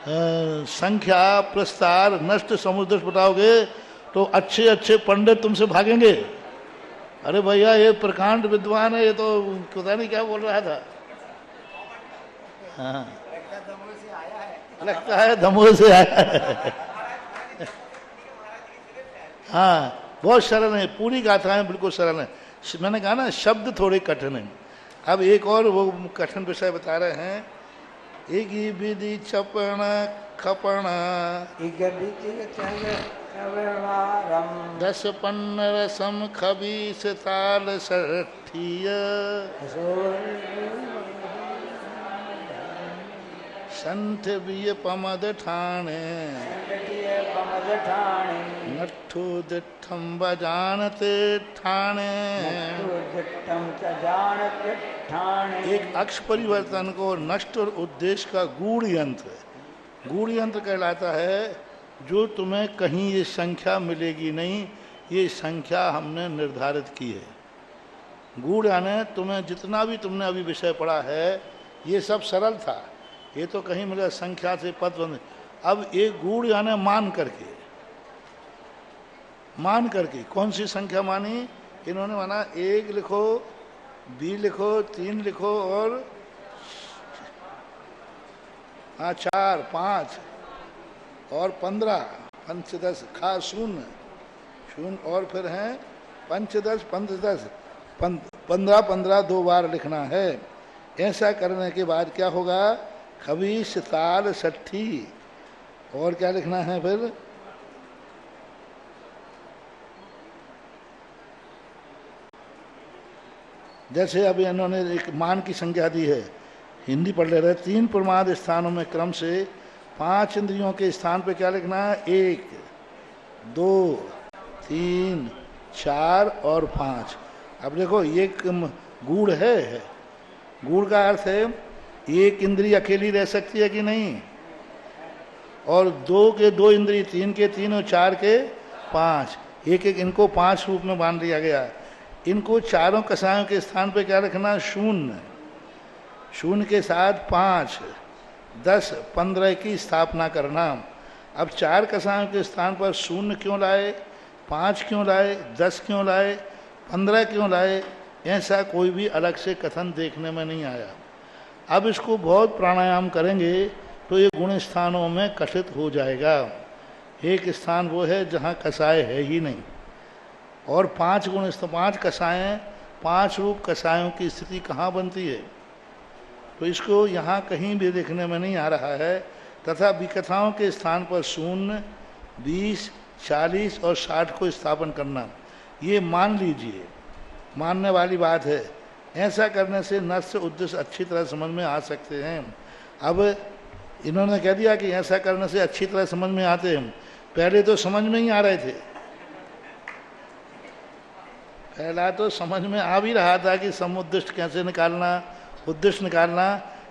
संख्या प्रस्तार नष्ट समुद्र बताओगे तो अच्छे अच्छे पंडित तुमसे भागेंगे। अरे भैया ये प्रकांड विद्वान है, ये तो पता नहीं क्या बोल रहा था। हाँ लगता है दमोह से आया है। हाँ बहुत सरल है, पूरी गाथाएं बिल्कुल सरल है। मैंने कहा ना शब्द थोड़े कठिन है। अब एक और वो कठिन विषय बता रहे हैं। इगी विधि चपण खपण 10 पन्न रसम खबीस ताल सठिय संठ बिय पमद ठाणे नट्ठू दिठम बजानते ठाणे। एक अक्ष परिवर्तन को नष्ट और उद्देश्य का गूढ़ यंत्र, गूढ़ यंत्र कहलाता है। जो तुम्हें कहीं ये संख्या मिलेगी नहीं, ये संख्या हमने निर्धारित की है। गूढ़ यानी तुम्हें जितना भी तुमने अभी विषय पढ़ा है ये सब सरल था, ये तो कहीं मिला संख्या से पद बंद। अब एक गूढ़ यानी मान करके, मान करके कौन सी संख्या मानी? इन्होंने माना 1 लिखो, 2 लिखो, 3 लिखो, और 4, 5 और 15, 5 10 खा 0 0, और फिर हैं 5 10 5 10 15 15 2 बार लिखना है। ऐसा करने के बाद क्या होगा? खबीस ताल सट्ठी, और क्या लिखना है फिर? जैसे अभी इन्होंने एक मान की संख्या दी है, हिंदी पढ़ ले रहे। 3 प्रमाद स्थानों में क्रम से 5 इंद्रियों के स्थान पे क्या लिखना है? 1 2 3 4 और 5। अब देखो ये गूढ़ है। गूढ़ का अर्थ है एक इंद्री अकेली रह सकती है कि नहीं, और 2 के 2 इंद्री, 3 के 3 और 4 के 5, एक एक इनको 5 रूप में बांध दिया गया। इनको चारों कसायों के स्थान पे क्या रखना? 0 0 के साथ 5 10 15 की स्थापना करना। अब 4 कसायों के स्थान पर 0 क्यों लाए, 5 क्यों लाए, 10 क्यों लाए, 15 क्यों लाए? ऐसा कोई भी अलग से कथन देखने में नहीं आया। अब इसको बहुत प्राणायाम करेंगे तो ये गुण स्थानों में कथित हो जाएगा। एक स्थान वो है जहाँ कसाय है ही नहीं, और 5 गुण 5 कसाएँ, 5 रूप कसायों की स्थिति कहाँ बनती है? तो इसको यहाँ कहीं भी देखने में नहीं आ रहा है। तथा विकथाओं के स्थान पर 0 20 40 और 60 को स्थापन करना, ये मान लीजिए, मानने वाली बात है। ऐसा करने से नष्ट उद्देश्य अच्छी तरह समझ में आ सकते हैं। अब इन्होंने कह दिया कि ऐसा करने से अच्छी तरह समझ में आते हैं। पहले तो समझ में ही आ रहे थे, पहला तो समझ में आ भी रहा था कि समुद्दिष्ट कैसे निकालना, उद्दिष्ट निकालना,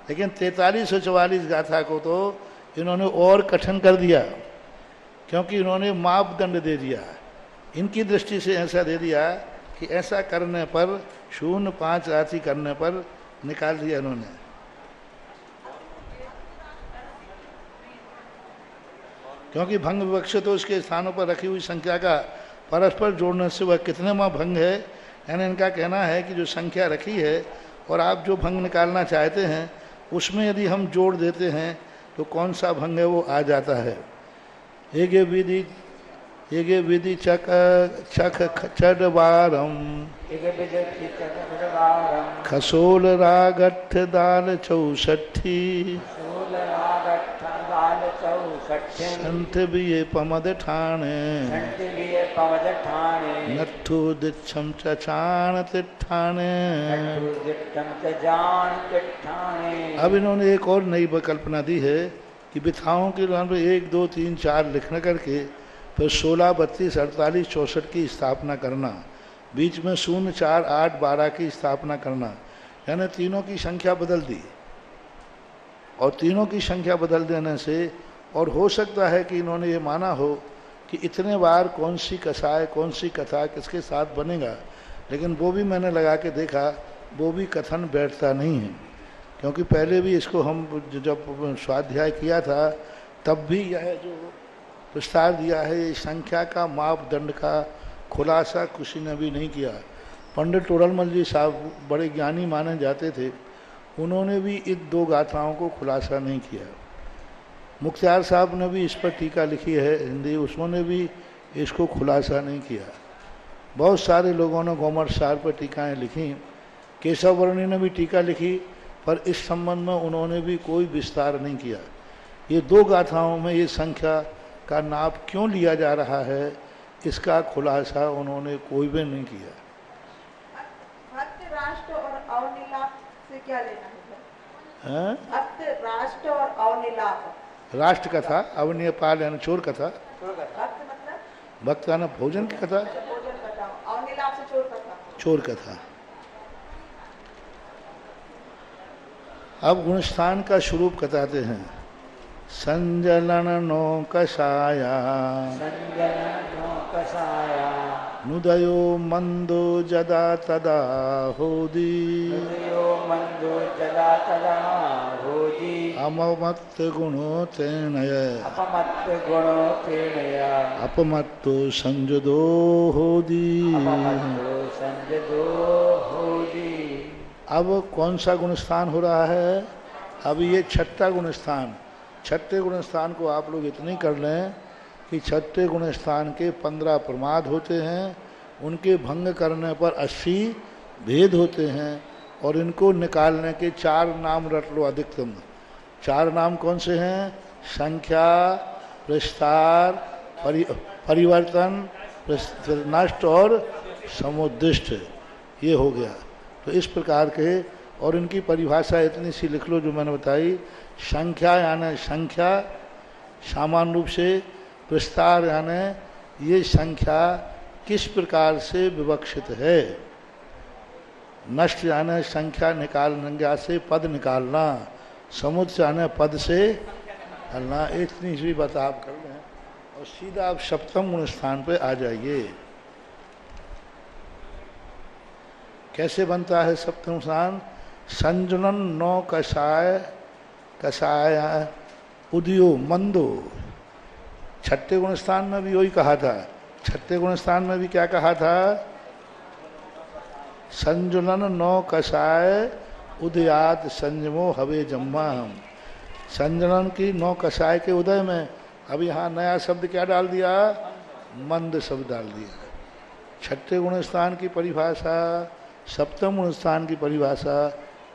लेकिन 4344 गाथा को तो इन्होंने और कठिन कर दिया, क्योंकि इन्होंने मापदंड दे दिया। इनकी दृष्टि से ऐसा दे दिया कि ऐसा करने पर 0-5 राशि करने पर निकाल दिया इन्होंने। क्योंकि भंग विवक्ष तो उसके स्थानों पर रखी हुई संख्या का परस्पर जोड़ने से वह कितने में भंग है, यानी इनका कहना है कि जो संख्या रखी है और आप जो भंग निकालना चाहते हैं उसमें यदि हम जोड़ देते हैं तो कौन सा भंग है वो आ जाता है। एक विधि चक चडवारम खसोल रागठ दाल चौसठी संत बिये पमद ठाणे नट्ठू दिच्छम चचाण तिठाणे। अब इन्होंने एक और नई कल्पना दी है कि बिथाओं के नाम पर 1, 2, 3, 4 लिखने करके फिर 16, 32, 48, 64 की स्थापना करना, बीच में 0, 4, 8, 12 की स्थापना करना, यानी तीनों की संख्या बदल दी। और तीनों की संख्या बदल देने से और हो सकता है कि इन्होंने ये माना हो कि इतने बार कौन सी कसाय, कौन सी कथा किसके साथ बनेगा, लेकिन वो भी मैंने लगा के देखा, वो भी कथन बैठता नहीं है। क्योंकि पहले भी इसको हम जब स्वाध्याय किया था तब भी यह जो विस्तार दिया है, ये संख्या का मापदंड का खुलासा किसी ने भी नहीं किया। पंडित टोडरमल जी साहब बड़े ज्ञानी माने जाते थे, उन्होंने भी इन 2 गाथाओं को खुलासा नहीं किया। मुख्तार साहब ने भी इस पर टीका लिखी है हिंदी, उसने भी इसको खुलासा नहीं किया। बहुत सारे लोगों ने गोमर सार पर टीकाएँ लिखी, केशव वर्णी ने भी टीका लिखी, पर इस संबंध में उन्होंने भी कोई विस्तार नहीं किया। ये 2 गाथाओं में ये संख्या का नाप क्यों लिया जा रहा है, इसका खुलासा उन्होंने कोई भी नहीं किया। राष्ट्र और अवनिलाप से क्या लेना है? राष्ट्र और अवनिलाप, राष्ट्र कथा, अवनिपाल यानी चोर कथा, भक्त यानी भोजन की कथा, अवनिलाप से चोर कथा। अब गुणस्थान का स्वरूप बताते हैं। संजलन नो कषाया नुदयो मंदो जदा तदा होदी अममत्त गुणो तेनय अपमत्तो संजदो होदी। अब कौन सा गुणस्थान हो रहा है? अब ये 6ठा गुणस्थान। 6ठे गुणस्थान को आप लोग इतनी कर लें कि 6ठे गुणस्थान के 15 प्रमाद होते हैं, उनके भंग करने पर 80 भेद होते हैं, और इनको निकालने के 4 नाम रट लो अधिकतम। 4 नाम कौन से हैं? संख्या, विस्तार, परिवर्तन, नष्ट और समुद्दिष्ट। ये हो गया। तो इस प्रकार के, और इनकी परिभाषा इतनी सी लिख लो जो मैंने बताई। संख्या यानी संख्या सामान्य रूप से, विस्तार यानी ये संख्या किस प्रकार से विवक्षित है, नष्ट यानी संख्या निकालने से पद निकालना, समुद्र यानी पद से हलना। इतनी सी बात आप कर लें और सीधा आप 7वें गुण स्थान पे आ जाइए। कैसे बनता है 7वें स्थान? संजनन नौ कषाय कषाय उदयो मंदो। 6ठे गुण स्थान में भी वही कहा था। 6ठे गुण स्थान में भी क्या कहा था? संजनन नौ कषाय उदयात संजमो हवे जम्मा। संजनन की 9 कषाय के उदय में अब यहाँ नया शब्द क्या डाल दिया? मंद शब्द डाल दिया। 6ठे गुण स्थान की परिभाषा, 7वें गुण स्थान की परिभाषा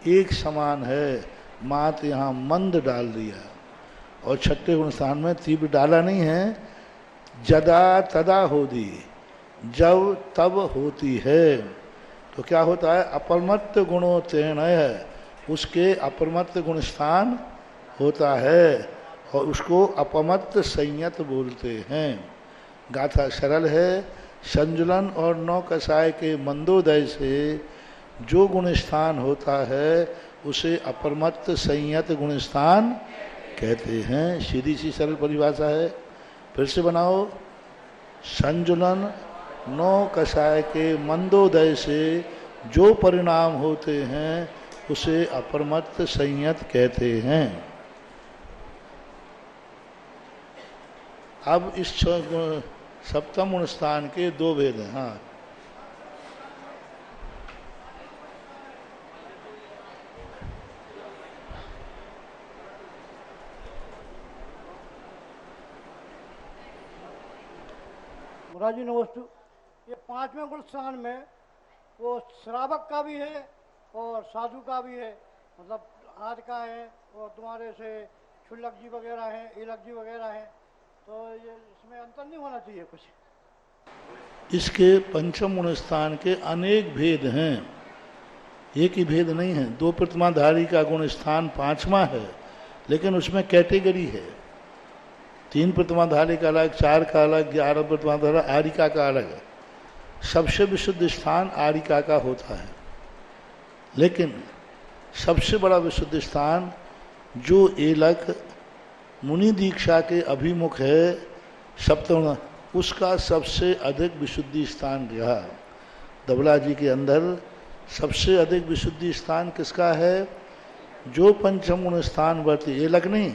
एक समान है, मात यहाँ मंद डाल दिया। और 6ठे गुण स्थान में तीव्र डाला नहीं है। जदा तदा होती, जब तब होती है। तो क्या होता है? अपरमत्त गुणों तेन है, उसके अपरमत्त गुण स्थान होता है और उसको अपमत्त संयत बोलते हैं। गाथा सरल है। संजुलन और नौ कसाय के मंदोदय से जो गुण स्थान होता है उसे अपरमत्त संयत गुण स्थान कहते हैं। सीधी सी सरल परिभाषा है, फिर से बनाओ। संजुलन नौ कसाय के मंदोदय से जो परिणाम होते हैं उसे अपरमत्त संयत कहते हैं। अब इस सप्तम गुण स्थान के दो भेद हैं। हाँ, मुराजी नमस्ते। ये पांचवें गुण स्थान में वो श्रावक का भी है और साधु का भी है, मतलब आज का है और तुम्हारे से क्षुल्लक जी वगैरह हैं, इलक जी वगैरह हैं, तो ये इसमें अंतर नहीं होना चाहिए कुछ? इसके पंचम गुण स्थान के अनेक भेद हैं, एक ही भेद नहीं है। दो प्रतिमाधारी का गुण स्थान पांचवा है, लेकिन उसमें कैटेगरी है। तीन प्रतिमाधारी का अलग, चार का अलग, 11 प्रतिमाधारी आरिका का अलग है। सबसे विशुद्ध स्थान आरिका का होता है, लेकिन सबसे बड़ा विशुद्ध स्थान जो एलक मुनि दीक्षा के अभिमुख है सप्तम, उसका सबसे अधिक विशुद्धि स्थान रहा। धवला जी के अंदर सबसे अधिक विशुद्धि स्थान किसका है? जो पंचम गुण स्थान वर्ती, एलक नहीं,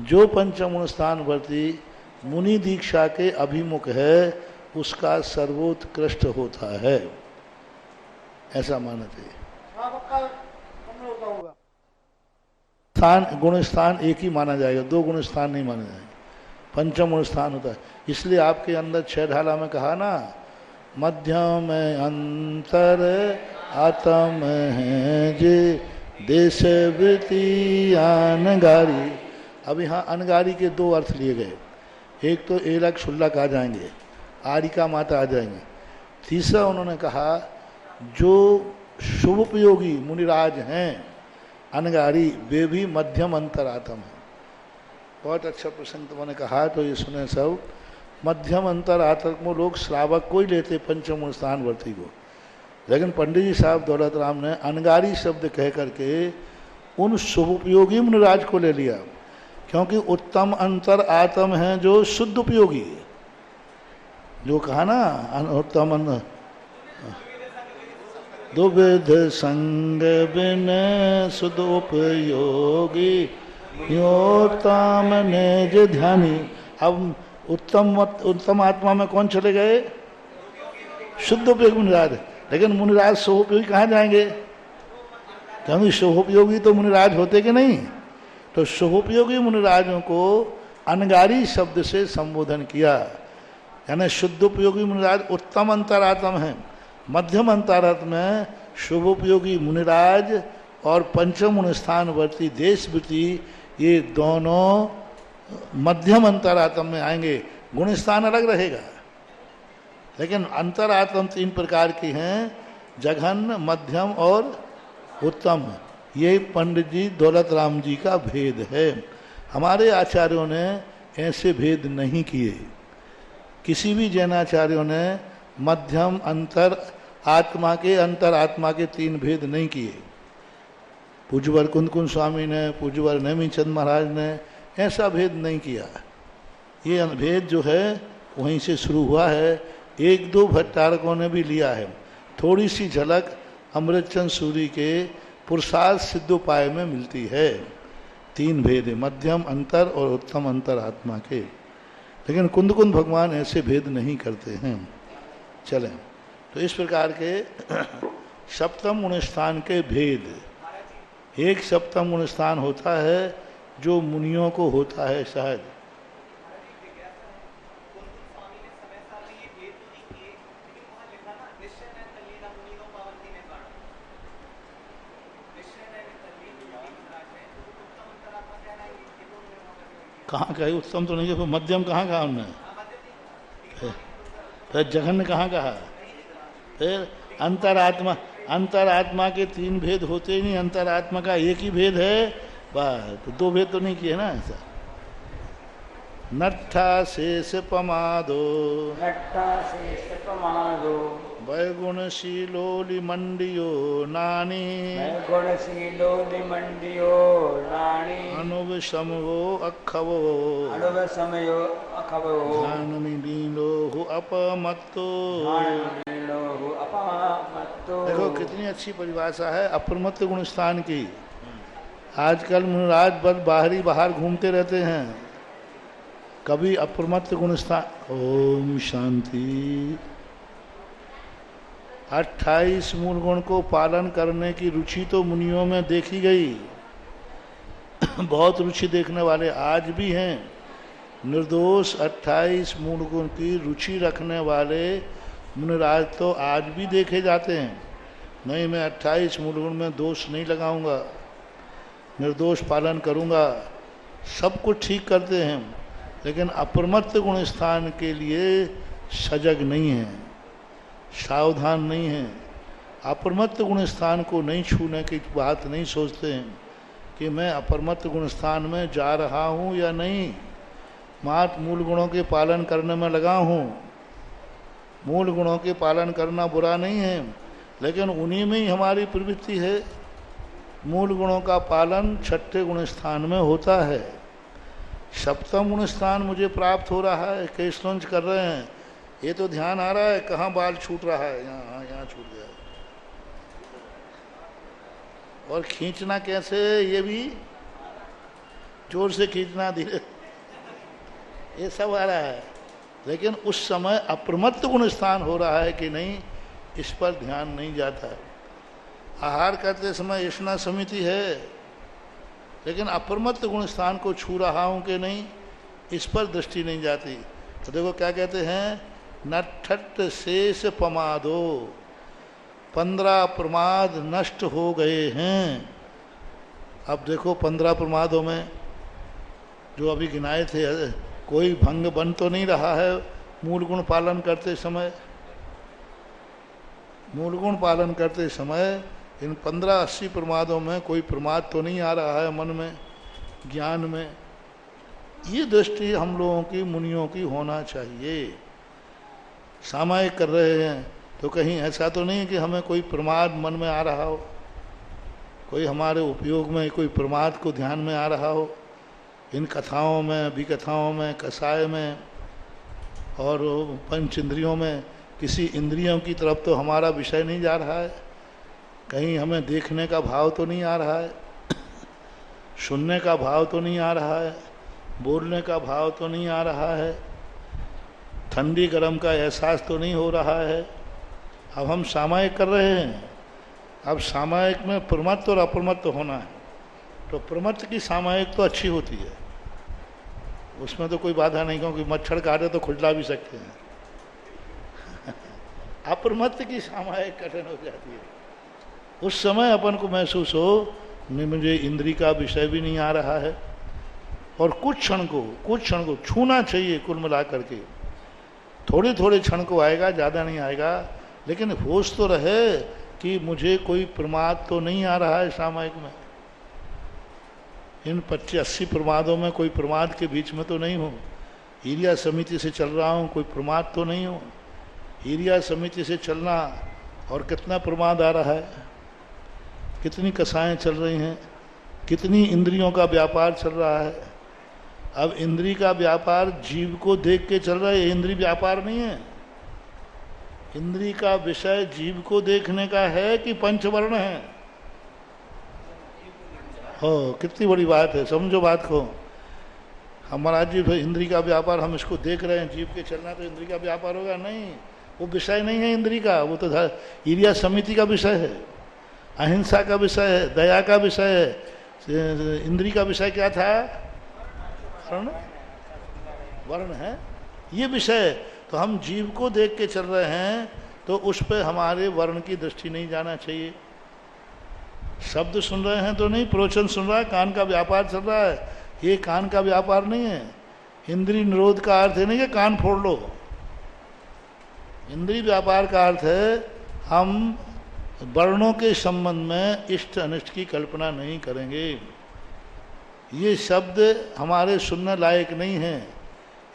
जो पंचम गुण स्थान वर्ती मुनि दीक्षा के अभिमुख है उसका सर्वोत्कृष्ट होता है, ऐसा मानना चाहिए। स्थान गुण स्थान एक ही माना जाएगा, दो गुण स्थान नहीं माने जाएंगे। पंचम गुण स्थान होता है, इसलिए आपके अंदर 6 ढाला में कहा ना, मध्यम अंतर आत्म है जे देश वृत्ति अनगारी। अब यहाँ अनगारी के दो अर्थ लिए गए, एक तो एलक शुल्लक आ जाएंगे, आरिका माता आ जाएंगे। तीसरा उन्होंने कहा जो शुभोपयोगी मुनिराज हैं अनगारी, वे भी मध्यम अंतरात्म है। बहुत अच्छा प्रसंग तुमने कहा, तो ये सुने सब। मध्यम अंतरात्म लोग श्रावक को ही लेते पंचम गुण स्थान वर्ती को, लेकिन पंडित जी साहब दौलत राम ने अनगारी शब्द कह करके उन शुभोपयोगी मुनिराज को ले लिया, क्योंकि उत्तम अंतर आत्म है जो शुद्ध उपयोगी, जो कहा ना उत्तम दुविध संग बिन शुद्ध उपयोगी योत्तम निज ध्यानी। अब उत्तम आत्मा में कौन चले गए? शुद्ध उपयोगी मुनिराज। लेकिन मुनिराज शुभोपयोगी कहाँ जाएंगे? क्योंकि शुभोपयोगी तो मुनिराज होते कि नहीं, तो शुभोपयोगी मुनिराजों को अनगारी शब्द से संबोधन किया। यानी शुद्धोपयोगी मुनिराज उत्तम अंतरात्म है, मध्यम अंतरात्म में शुभोपयोगी मुनिराज और पंचम गुण स्थानवर्ती देशवृत्ति, ये दोनों मध्यम अंतरात्म में आएंगे। गुण स्थान अलग रहेगा, लेकिन अंतरात्म 3 प्रकार की हैं, जघन, मध्यम और उत्तम। ये पंडित जी दौलत राम जी का भेद है। हमारे आचार्यों ने ऐसे भेद नहीं किए, किसी भी जैनाचार्यों ने मध्यम अंतर आत्मा के 3 भेद नहीं किए। पूज्यवर कुंदकुंद स्वामी ने, पूज्यवर नेमीचंद महाराज ने ऐसा भेद नहीं किया। ये भेद जो है वहीं से शुरू हुआ है, 1-2 भट्टारकों ने भी लिया है। थोड़ी सी झलक अमृतचंद सूरी के पुरुषार्थ सिद्धोपाय में मिलती है। 3 भेद है, मध्यम अंतर और उत्तम अंतर आत्मा के, लेकिन कुंदकुंद भगवान ऐसे भेद नहीं करते हैं। चलें, तो इस प्रकार के सप्तम गुण स्थान के भेद। एक सप्तम गुण स्थान होता है जो मुनियों को होता है सहज। कहाँ कहे उत्तम तो नहीं है, मध्यम कहाँ कहा हमने? फिर जघन्य कहाँ कहा? फिर अंतरात्मा के 3 भेद होते ही नहीं, अंतरात्मा का एक ही भेद है बस, तो दो भेद तो नहीं किए ना ऐसा। नट्ठा शेष पमादो, नट्ठा शेष प्रमादो, वैगुणशीलो लिमंडियो नानी, वैगुणशीलो निमंडियो नानी, अनुविषमो अखवो, अनुवसमयो अखवो, ध्यानमीलो अपमत्तो। अपमत्तो। देखो कितनी अच्छी परिभाषा है अप्रमत्त गुण स्थान की। आजकल मुनिराज बल बाहर घूमते रहते हैं, कभी अप्रमत्त गुण स्थान। ओम शांति। 28 मूल गुण को पालन करने की रुचि तो मुनियों में देखी गई, बहुत रुचि देखने वाले आज भी हैं। निर्दोष 28 मूल गुण की रुचि रखने वाले मुनिराज तो आज भी देखे जाते हैं। नहीं, मैं 28 मूल गुण में दोष नहीं लगाऊंगा, निर्दोष पालन करूंगा, सब कुछ ठीक करते हैं, लेकिन अप्रमत्त गुण स्थान के लिए सजग नहीं है, सावधान नहीं है। अप्रमत्त गुण स्थान को नहीं छूने की बात नहीं सोचते हैं कि मैं अप्रमत्त गुण स्थान में जा रहा हूँ या नहीं। मात्र मूल गुणों के पालन करने में लगा हूँ। मूल गुणों के पालन करना बुरा नहीं है, लेकिन उन्हीं में ही हमारी प्रवृत्ति है। मूल गुणों का पालन छठे गुण स्थान में होता है। सप्तम गुण स्थान मुझे प्राप्त हो रहा है, केशलंच कर रहे हैं, ये तो ध्यान आ रहा है कहाँ बाल छूट रहा है, यहाँ छूट गया, और खींचना कैसे, ये भी जोर से खींचना, धीरे, ये सब आ रहा है। लेकिन उस समय अप्रमत्त गुण स्थान हो रहा है कि नहीं, इस पर ध्यान नहीं जाता है। आहार करते समय यशना समिति है, लेकिन अप्रमत्त गुण स्थान को छू रहा हूं कि नहीं, इस पर दृष्टि नहीं जाती। तो देखो क्या कहते हैं, नट्ठट शेष पमादो, 15 प्रमाद नष्ट हो गए हैं। अब देखो 15 प्रमादों में जो अभी गिनाए थे, कोई भंग बन तो नहीं रहा है मूल गुण पालन करते समय। मूल गुण पालन करते समय इन 15-80 प्रमादों में कोई प्रमाद तो नहीं आ रहा है मन में, ज्ञान में। ये दृष्टि हम लोगों की, मुनियों की होना चाहिए। सामायिक कर रहे हैं तो कहीं ऐसा तो नहीं कि हमें कोई प्रमाद मन में आ रहा हो, कोई हमारे उपयोग में कोई प्रमाद को ध्यान में आ रहा हो। इन कथाओं में, विकथाओं में, कसाय में और पंच इंद्रियों में किसी इंद्रियों की तरफ तो हमारा विषय नहीं जा रहा है। कहीं हमें देखने का भाव तो नहीं आ रहा है, सुनने का भाव तो नहीं आ रहा है, बोलने का भाव तो नहीं आ रहा है, ठंडी गर्म का एहसास तो नहीं हो रहा है। अब हम सामायिक कर रहे हैं। अब सामायिक में प्रमत्त और अप्रमत्त होना है, तो प्रमत्त की सामायिक तो अच्छी होती है, उसमें तो कोई बाधा नहीं, क्योंकि मच्छर काटे तो खुजला भी सकते हैं। अप्रमत्त की सामायिक कठिन हो जाती है। उस समय अपन को महसूस हो नहीं, मुझे इंद्री का विषय भी नहीं आ रहा है, और कुछ क्षण को छूना चाहिए। कुल मिला करके थोड़े थोड़े क्षण को आएगा, ज़्यादा नहीं आएगा, लेकिन होश तो रहे कि मुझे कोई प्रमाद तो नहीं आ रहा है सामायिक में। इन 25-80 प्रमादों में कोई प्रमाद के बीच में तो नहीं हूँ। ईरिया समिति से चल रहा हूँ, कोई प्रमाद तो नहीं हूँ। ईरिया समिति से चलना, और कितना प्रमाद आ रहा है, कितनी कसाएं चल रही हैं, कितनी इंद्रियों का व्यापार चल रहा है। अब इंद्री का व्यापार जीव को देख के चल रहा है, इंद्री व्यापार नहीं है। इंद्री का विषय जीव को देखने का है कि पंचवर्ण है। हो, कितनी बड़ी बात है, समझो बात को। हमारा जीव इंद्री का व्यापार, हम इसको देख रहे हैं, जीव के चलना तो इंद्री का व्यापार होगा नहीं, वो विषय नहीं है इंद्री का, वो तो ईरिया समिति का विषय है, अहिंसा का विषय है, दया का विषय है। इंद्री का विषय क्या था? वर्ण है, ये विषय। तो हम जीव को देख के चल रहे हैं, तो उस पर हमारे वर्ण की दृष्टि नहीं जाना चाहिए। शब्द सुन रहे हैं तो नहीं, प्रवचन सुन रहा है, कान का व्यापार चल रहा है, ये कान का व्यापार नहीं है। इंद्री निरोध का अर्थ है नहीं कि कान फोड़ लो। इंद्री व्यापार का अर्थ है हम वर्णों के संबंध में इष्ट अनिष्ट की कल्पना नहीं करेंगे। ये शब्द हमारे सुनने लायक नहीं है,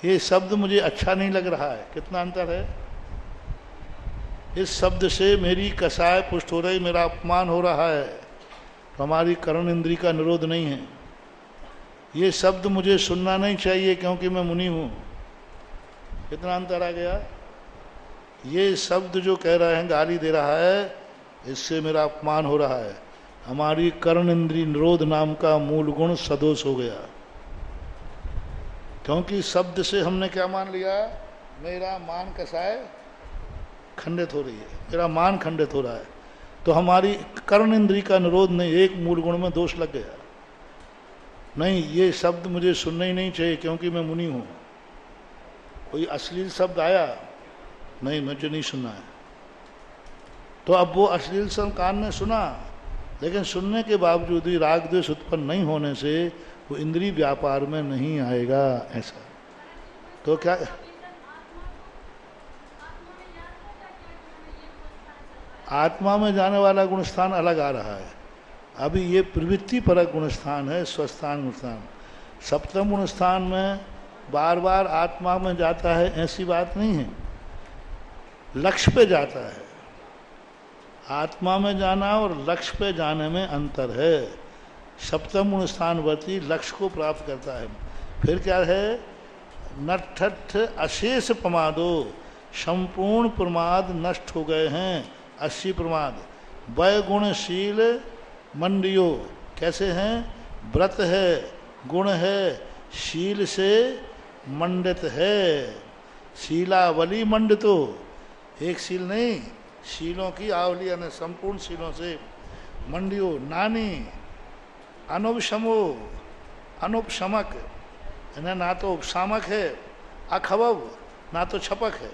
ये शब्द मुझे अच्छा नहीं लग रहा है। कितना अंतर है। इस शब्द से मेरी कसाय पुष्ट हो रही, मेरा अपमान हो रहा है, तो हमारी कर्ण इंद्री का निरोध नहीं है। ये शब्द मुझे सुनना नहीं चाहिए क्योंकि मैं मुनि हूं। कितना अंतर आ गया। ये शब्द जो कह रहे हैं, गाली दे रहा है, इससे मेरा अपमान हो रहा है। हमारी कर्ण इंद्री निरोध नाम का मूल गुण सदोष हो गया, क्योंकि शब्द से हमने क्या मान लिया, मेरा मान कसाय खंडित हो रही है, मेरा मान खंडित हो रहा है। तो हमारी कर्ण इंद्री का निरोध नहीं, एक मूल गुण में दोष लग गया। नहीं, ये शब्द मुझे सुनना ही नहीं चाहिए क्योंकि मैं मुनि हूं। कोई अश्लील शब्द आया, नहीं मुझे नहीं सुनना है। तो अब वो अश्लील शब्द कान ने सुना, लेकिन सुनने के बावजूद भी राग द्वेष उत्पन्न नहीं होने से वो इंद्रिय व्यापार में नहीं आएगा। ऐसा तो क्या आत्मा में जाने वाला गुणस्थान अलग आ रहा है। अभी ये प्रवृत्ति परक गुणस्थान है, स्वस्थान गुणस्थान। सप्तम गुणस्थान में बार बार आत्मा में जाता है, ऐसी बात नहीं है, लक्ष्य पे जाता है। आत्मा में जाना और लक्ष्य पे जाने में अंतर है। सप्तम गुणस्थानवर्ती लक्ष्य को प्राप्त करता है। फिर क्या है, नठठ अशेष प्रमादो, संपूर्ण प्रमाद नष्ट हो गए हैं। 80 प्रमाद। वय गुणशील मंडियो, कैसे हैं, व्रत है, गुण है, शील से मंडित है। शीलावली मंडितो, एक शील नहीं, शीलों की आवली यानी संपूर्ण शीलों से मंडियो। नानी अनुपशमो, अनुपशमक ना तो उपशामक है, अखबब ना तो छपक है।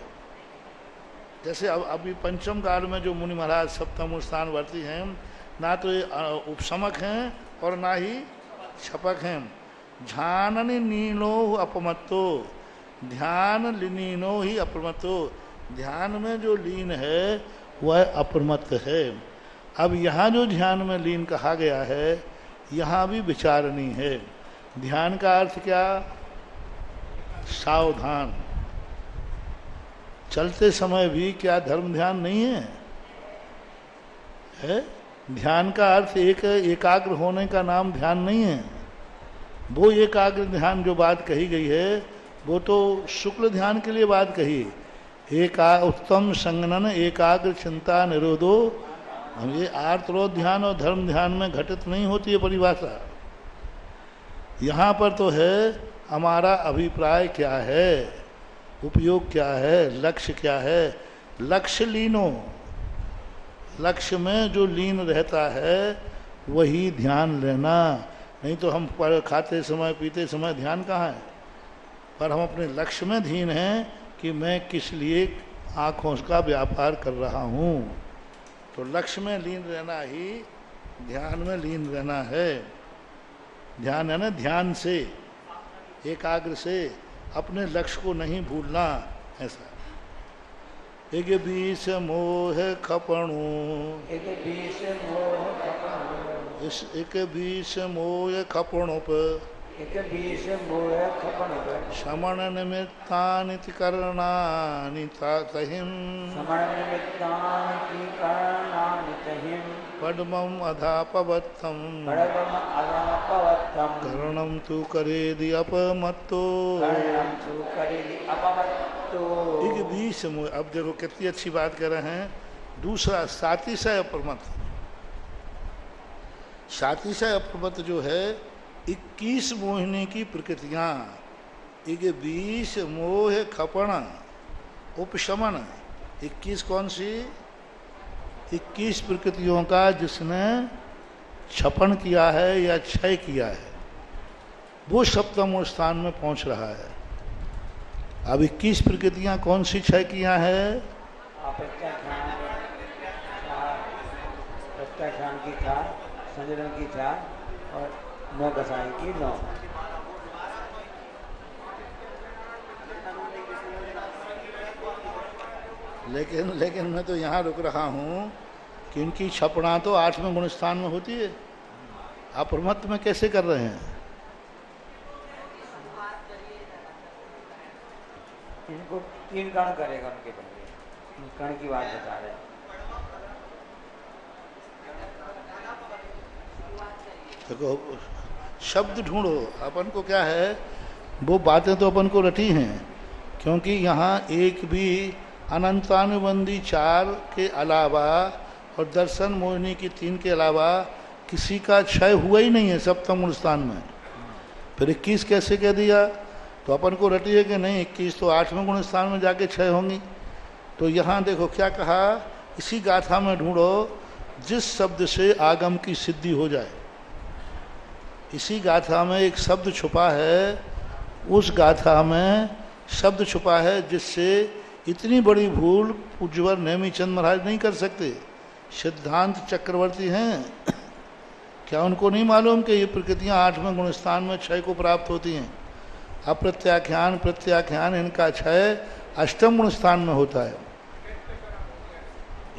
जैसे अब अभी पंचम काल में जो मुनि महाराज सप्तम स्थान वर्ती हैं, ना तो ये उपशमक हैं और ना ही छपक हैं। ध्यान नीनो अपमत्तो, ध्यान लीनो ही अप्रमत्तो, ध्यान में जो लीन है वह अप्रमत्त है। अब यहाँ जो ध्यान में लीन कहा गया है, यहाँ भी विचारणी है। ध्यान का अर्थ क्या, सावधान। चलते समय भी क्या धर्म ध्यान नहीं है? ध्यान का अर्थ एकाग्र होने का नाम ध्यान नहीं है। वो एकाग्र ध्यान जो बात कही गई है, वो तो शुक्ल ध्यान के लिए बात कही। उत्तम संगनन एकाग्र चिंता निरोधो। हम ये आर्तरोध ध्यान और धर्म ध्यान में घटित नहीं होती है परिभाषा। यहाँ पर तो है हमारा अभिप्राय क्या है, उपयोग क्या है, लक्ष्य क्या है। लक्ष्य लीनो, लक्ष्य में जो लीन रहता है वही ध्यान लेना। नहीं तो हम खाते समय पीते समय ध्यान कहाँ है, पर हम अपने लक्ष्य में धीन हैं कि मैं किस लिए आँखों का व्यापार कर रहा हूँ। तो लक्ष्य में लीन रहना ही ध्यान में लीन रहना है। ध्यान है ना, ध्यान से, एकाग्र से, अपने लक्ष्य को नहीं भूलना। ऐसा एक बीस मोह खपणु, एक बीस मोह खपणुप, शमन निमित्तानि करणानि तहिं, पद्मम् अधापवत्तं, करणं तु करेदि अपमत्तो। एक बीस मोह। अब देखो कितनी अच्छी बात कर रहे हैं। दूसरा सातिशय अप्रमत्त। सातिशय अप्रमत्त जो है 21 मोहिनी की प्रकृतियां, 20 मोह खपण उपशमन। 21 कौन सी, 21 प्रकृतियों का जिसने छपन किया है या क्षय किया है, वो सप्तम स्थान में पहुंच रहा है। अब 21 प्रकृतियां कौन सी क्षय किया है, प्रत्याख्यान की 4, संजरण की 4 और 9 गसाई की 9। लेकिन मैं तो यहाँ रुक रहा हूँ कि इनकी छपना तो 8वें गुणस्थान में होती है। आप प्रमत्त में कैसे कर रहे हैं? इनको 3 कण करेगा उनके पहले, कण की बात बता रहे हैं। देखो शब्द ढूंढो, अपन को क्या है, वो बातें तो अपन को रटी हैं, क्योंकि यहाँ एक भी अनंतानुबंधी 4 के अलावा और दर्शन मोहिनी की 3 के अलावा किसी का क्षय हुआ ही नहीं है सप्तम गुण स्थान में। फिर 21 कैसे कह दिया? तो अपन को रटी है कि नहीं, 21 तो 8वें गुण स्थान में जाके क्षय होंगी। तो यहाँ देखो क्या कहा, इसी गाथा में ढूंढो जिस शब्द से आगम की सिद्धि हो जाए। इसी गाथा में एक शब्द छुपा है, उस गाथा में शब्द छुपा है जिससे इतनी बड़ी भूल पूज्यवर नेमीचंद महाराज नहीं कर सकते। सिद्धांत चक्रवर्ती हैं, क्या उनको नहीं मालूम कि ये प्रकृतियां 8वें गुण स्थान में क्षय को प्राप्त होती हैं? अप्रत्याख्यान प्रत्याख्यान इनका क्षय 8वें गुण स्थान में होता है।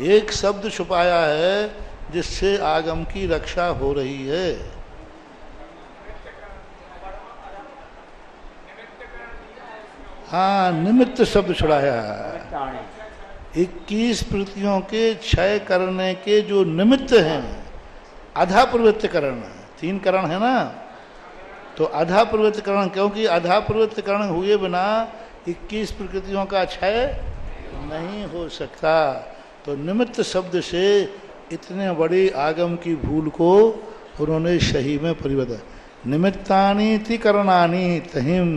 एक शब्द छुपाया है जिससे आगम की रक्षा हो रही है। हाँ, निमित्त शब्द छुड़ाया। 21 प्रवृत्तियों के क्षय करने के जो निमित्त हैं, आधा प्रवृत्तिकरण, 3 करण है ना, तो आधा प्रवृत्तिकरण, क्योंकि आधा प्रवृत्तिकरण हुए बिना 21 प्रकृतियों का क्षय नहीं हो सकता। तो निमित्त शब्द से इतने बड़ी आगम की भूल को उन्होंने सही में परिवर्तन। निमित्तानि ति करणानि तहिम,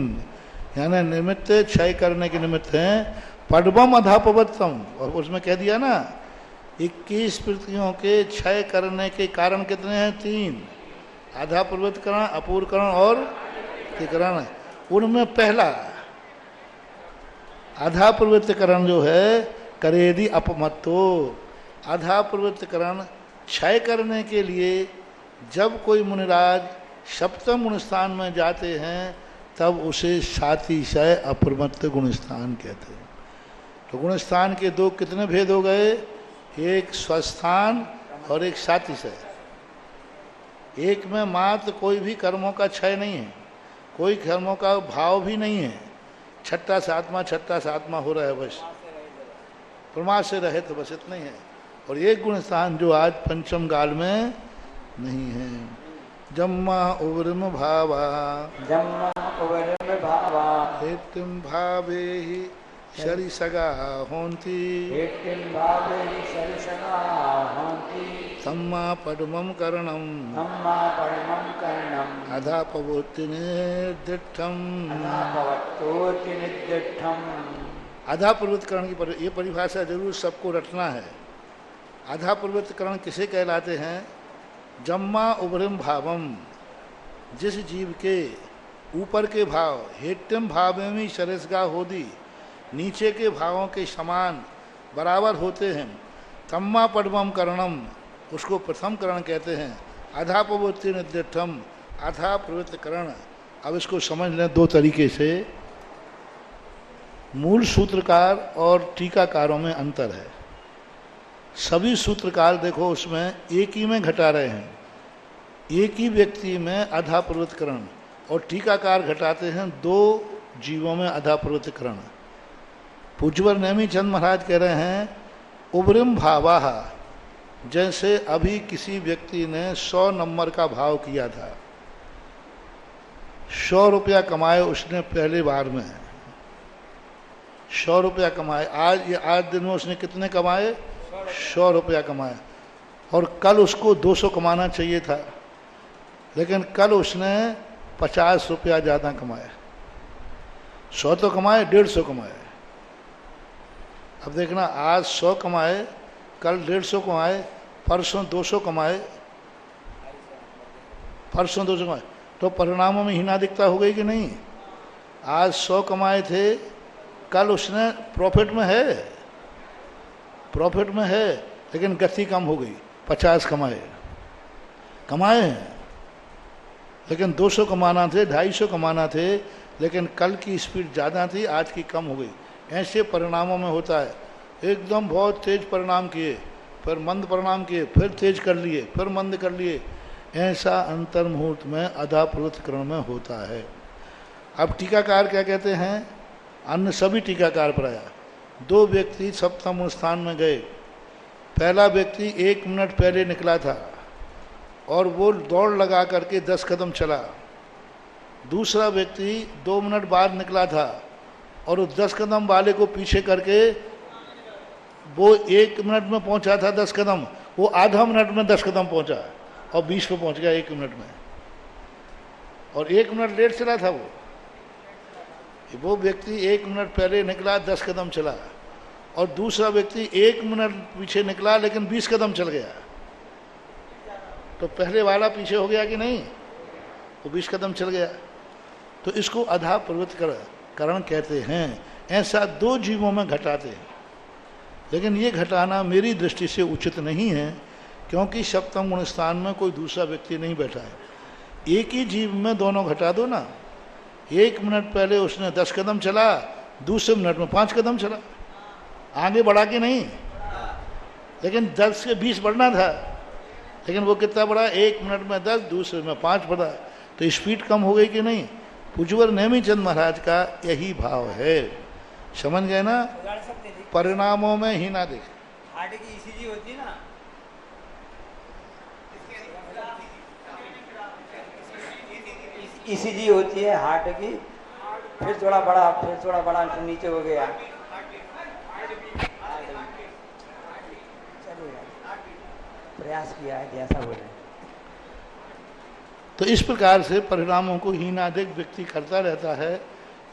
यानी निमित्त क्षय करने के निमित्त हैं। पद्मम अधापवत्तम, और उसमें कह दिया ना 21 प्रवृत्तियों के क्षय करने के कारण कितने हैं? 3, आधा प्रवृत्तिकरण, अपूर्वकरण और तिकरण। उनमें पहला आधा प्रवृत्तिकरण जो है, करेदि अपमत्तो, आधा प्रवृत्तिकरण क्षय करने के लिए जब कोई मुनिराज सप्तम गुणस्थान में जाते हैं तब उसे सातिशय अप्रमत्त गुणस्थान कहते हैं। तो गुणस्थान के 2 कितने भेद हो गए? एक स्वस्थान और एक सातिशय। एक में मात्र कोई भी कर्मों का क्षय नहीं है, कोई कर्मों का भाव भी नहीं है, छठा सातवां हो रहा है, बस प्रमाद से रहे तो बस इतना ही है। और एक गुणस्थान जो आज पंचम काल में नहीं है, जम्मा उवर्म भावा, जम्मा उवर्म भावा, हेतुम भावे ही शरी सगा होंती, हेतुम भावे ही शरी सगा होंती, तम्मा पद्मम करणम, तम्मा पद्मम करणम, अधा पवोत्ति निर्दिष्टम, अधा पवोत्ति निर्दिष्टम। आधा प्रवृत्तिकरण की ये परिभाषा जरूर सबको रटना है। आधा प्रवृत्तिकरण किसे कहलाते हैं? जम्मा उभरम भावम, जिस जीव के ऊपर के भाव हेट्यम भाव में शरसगा होदी, नीचे के भावों के समान बराबर होते हैं। तम्मा पद्मम करणम, उसको प्रथम करण कहते हैं। आधा प्रवृत्ति निर्दिष्टम, आधा प्रवृत्तिकरण। अब इसको समझ लें 2 तरीके से। मूल सूत्रकार और टीकाकारों में अंतर है। सभी सूत्रकार देखो उसमें एक ही में घटा रहे हैं, एक ही व्यक्ति में आधा प्रवृत्तिकरण, और टीकाकार घटाते हैं 2 जीवों में आधा प्रवृत्तिकरण। पूज्यवर नेमीचंद महाराज कह रहे हैं उब्रिम भावाह, जैसे अभी किसी व्यक्ति ने 100 नंबर का भाव किया था, 100 रुपया कमाए उसने पहली बार में, 100 रुपया कमाए। आज दिन में उसने कितने कमाए? 100 रुपया कमाए। और कल उसको 200 कमाना चाहिए था, लेकिन कल उसने 50 रुपया ज़्यादा कमाया। 100 तो कमाए, 150 कमाए। अब देखना, आज 100 कमाए, कल 150 कमाए, परसों 200 कमाए, परसों 200 कमाए, तो परिणामों में हीनादिकता हो गई कि नहीं? आज 100 कमाए थे, कल उसने प्रॉफिट में है, लेकिन गति कम हो गई, 50 कमाए हैं, लेकिन 200 कमाना थे, 250 कमाना थे, लेकिन कल की स्पीड ज़्यादा थी, आज की कम हो गई। ऐसे परिणामों में होता है। एकदम बहुत तेज परिणाम किए, फिर मंद परिणाम किए, फिर तेज कर लिए, फिर मंद कर लिए, ऐसा अंतर मुहूर्त में आधा प्रवृत्तिकरण में होता है। अब टीकाकार क्या कहते हैं? अन्य सभी टीकाकार पर आया। 2 व्यक्ति सप्तम स्थान में गए। पहला व्यक्ति 1 मिनट पहले निकला था और वो दौड़ लगा करके 10 कदम चला। दूसरा व्यक्ति 2 मिनट बाद निकला था और उस 10 कदम वाले को पीछे करके वो 1 मिनट में पहुंचा था 10 कदम, वो आधा मिनट में 10 कदम पहुंचा और 20 पे पहुंच गया 1 मिनट में, और 1 मिनट लेट चला था वो व्यक्ति 1 मिनट पहले निकला 10 कदम चला, और दूसरा व्यक्ति 1 मिनट पीछे निकला लेकिन 20 कदम चल गया। तो पहले वाला पीछे हो गया कि नहीं? वो 20 कदम चल गया। तो इसको अधा प्रवृत्तिकरण कहते हैं। ऐसा 2 जीवों में घटाते हैं, लेकिन ये घटाना मेरी दृष्टि से उचित नहीं है, क्योंकि सप्तम गुण स्थान में कोई दूसरा व्यक्ति नहीं बैठा है। एक ही जीव में दोनों घटा दो ना। 1 मिनट पहले उसने 10 कदम चला, दूसरे मिनट में 5 कदम चला, आगे बढ़ा के नहीं, लेकिन 10 से 20 बढ़ना था, लेकिन वो कितना बढ़ा? 1 मिनट में 10, दूसरे में 5 बढ़ा, तो स्पीड कम हो गई कि नहीं? पूज्यवर नेमीचंद महाराज का यही भाव है। समझ गए ना? परिणामों में ही ना देख। हार्ट की ईसीजी होती है ना, ईसीजी होती है हार्ट की, फिर थोड़ा बड़ा, फिर थोड़ा बड़ा, फिर नीचे हो गया। प्रयास किया है जैसा बोले। तो इस प्रकार से परिणामों को हीनादिक व्यक्ति करता रहता है,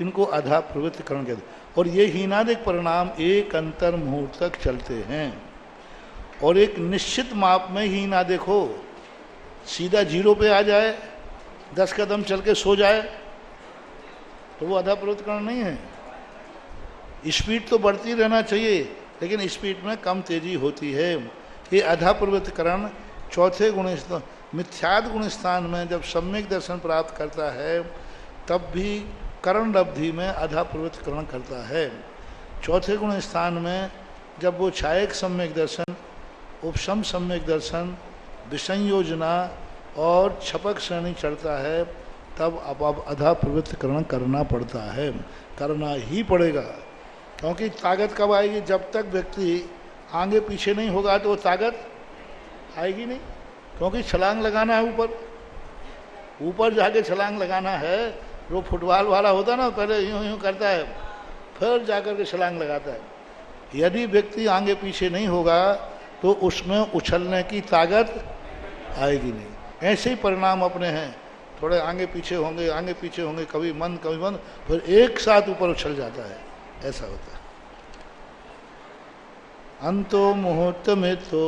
इनको अधा प्रवृत्तिकरण कहते हैं। और ये हीनादिक परिणाम एक अंतर मुहूर्त तक चलते हैं, और एक निश्चित माप में हीनादिक हो, सीधा 0 पे आ जाए, 10 कदम चल के सो जाए, तो वो अधा प्रवृत्तिकरण नहीं है। स्पीड तो बढ़ती रहना चाहिए, लेकिन स्पीड में कम तेजी होती है। ये अधा प्रवृत्तिकरण चौथे गुण मिथ्याद गुण स्थान में जब सम्यक दर्शन प्राप्त करता है, तब भी करण लब्धि में अधा प्रवृत्तिकरण करता है। चौथे गुण स्थान में जब वो छायक सम्यक दर्शन, उपशम सम्यक दर्शन, विसंयोजना और छपक श्रेणी चढ़ता है, तब अब अधा प्रवृत्तिकरण करना पड़ता है, करना ही पड़ेगा। क्योंकि ताकत कब आएगी? जब तक व्यक्ति आगे पीछे नहीं होगा तो वो ताकत आएगी नहीं, क्योंकि छलांग लगाना है ऊपर जाके छलांग लगाना है। जो फुटबॉल वाला होता है ना, पहले यूं यूं करता है, फिर जाकर के छलांग लगाता है। यदि व्यक्ति आगे पीछे नहीं होगा तो उसमें उछलने की ताकत आएगी नहीं। ऐसे ही परिणाम अपने हैं, थोड़े आगे पीछे होंगे, कभी मंद कभी मंद, फिर एक साथ ऊपर उछल जाता है, ऐसा होता है। अंतो मुहूर्त में तो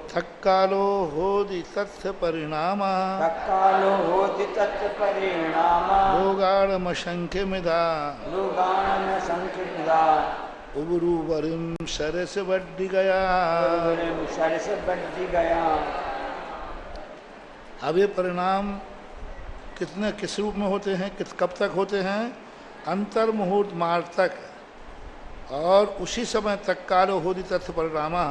तत्कालो होदि तथ्य परिणामा लोगाणमशंख्य मिदा उबरूवरिम सरस बढ़ी गया। अब ये परिणाम किस रूप में होते हैं, कब तक होते हैं? अंतर मुहूर्त मार्ग तक, और उसी समय तत्काल होदि तथ्य परिणामा,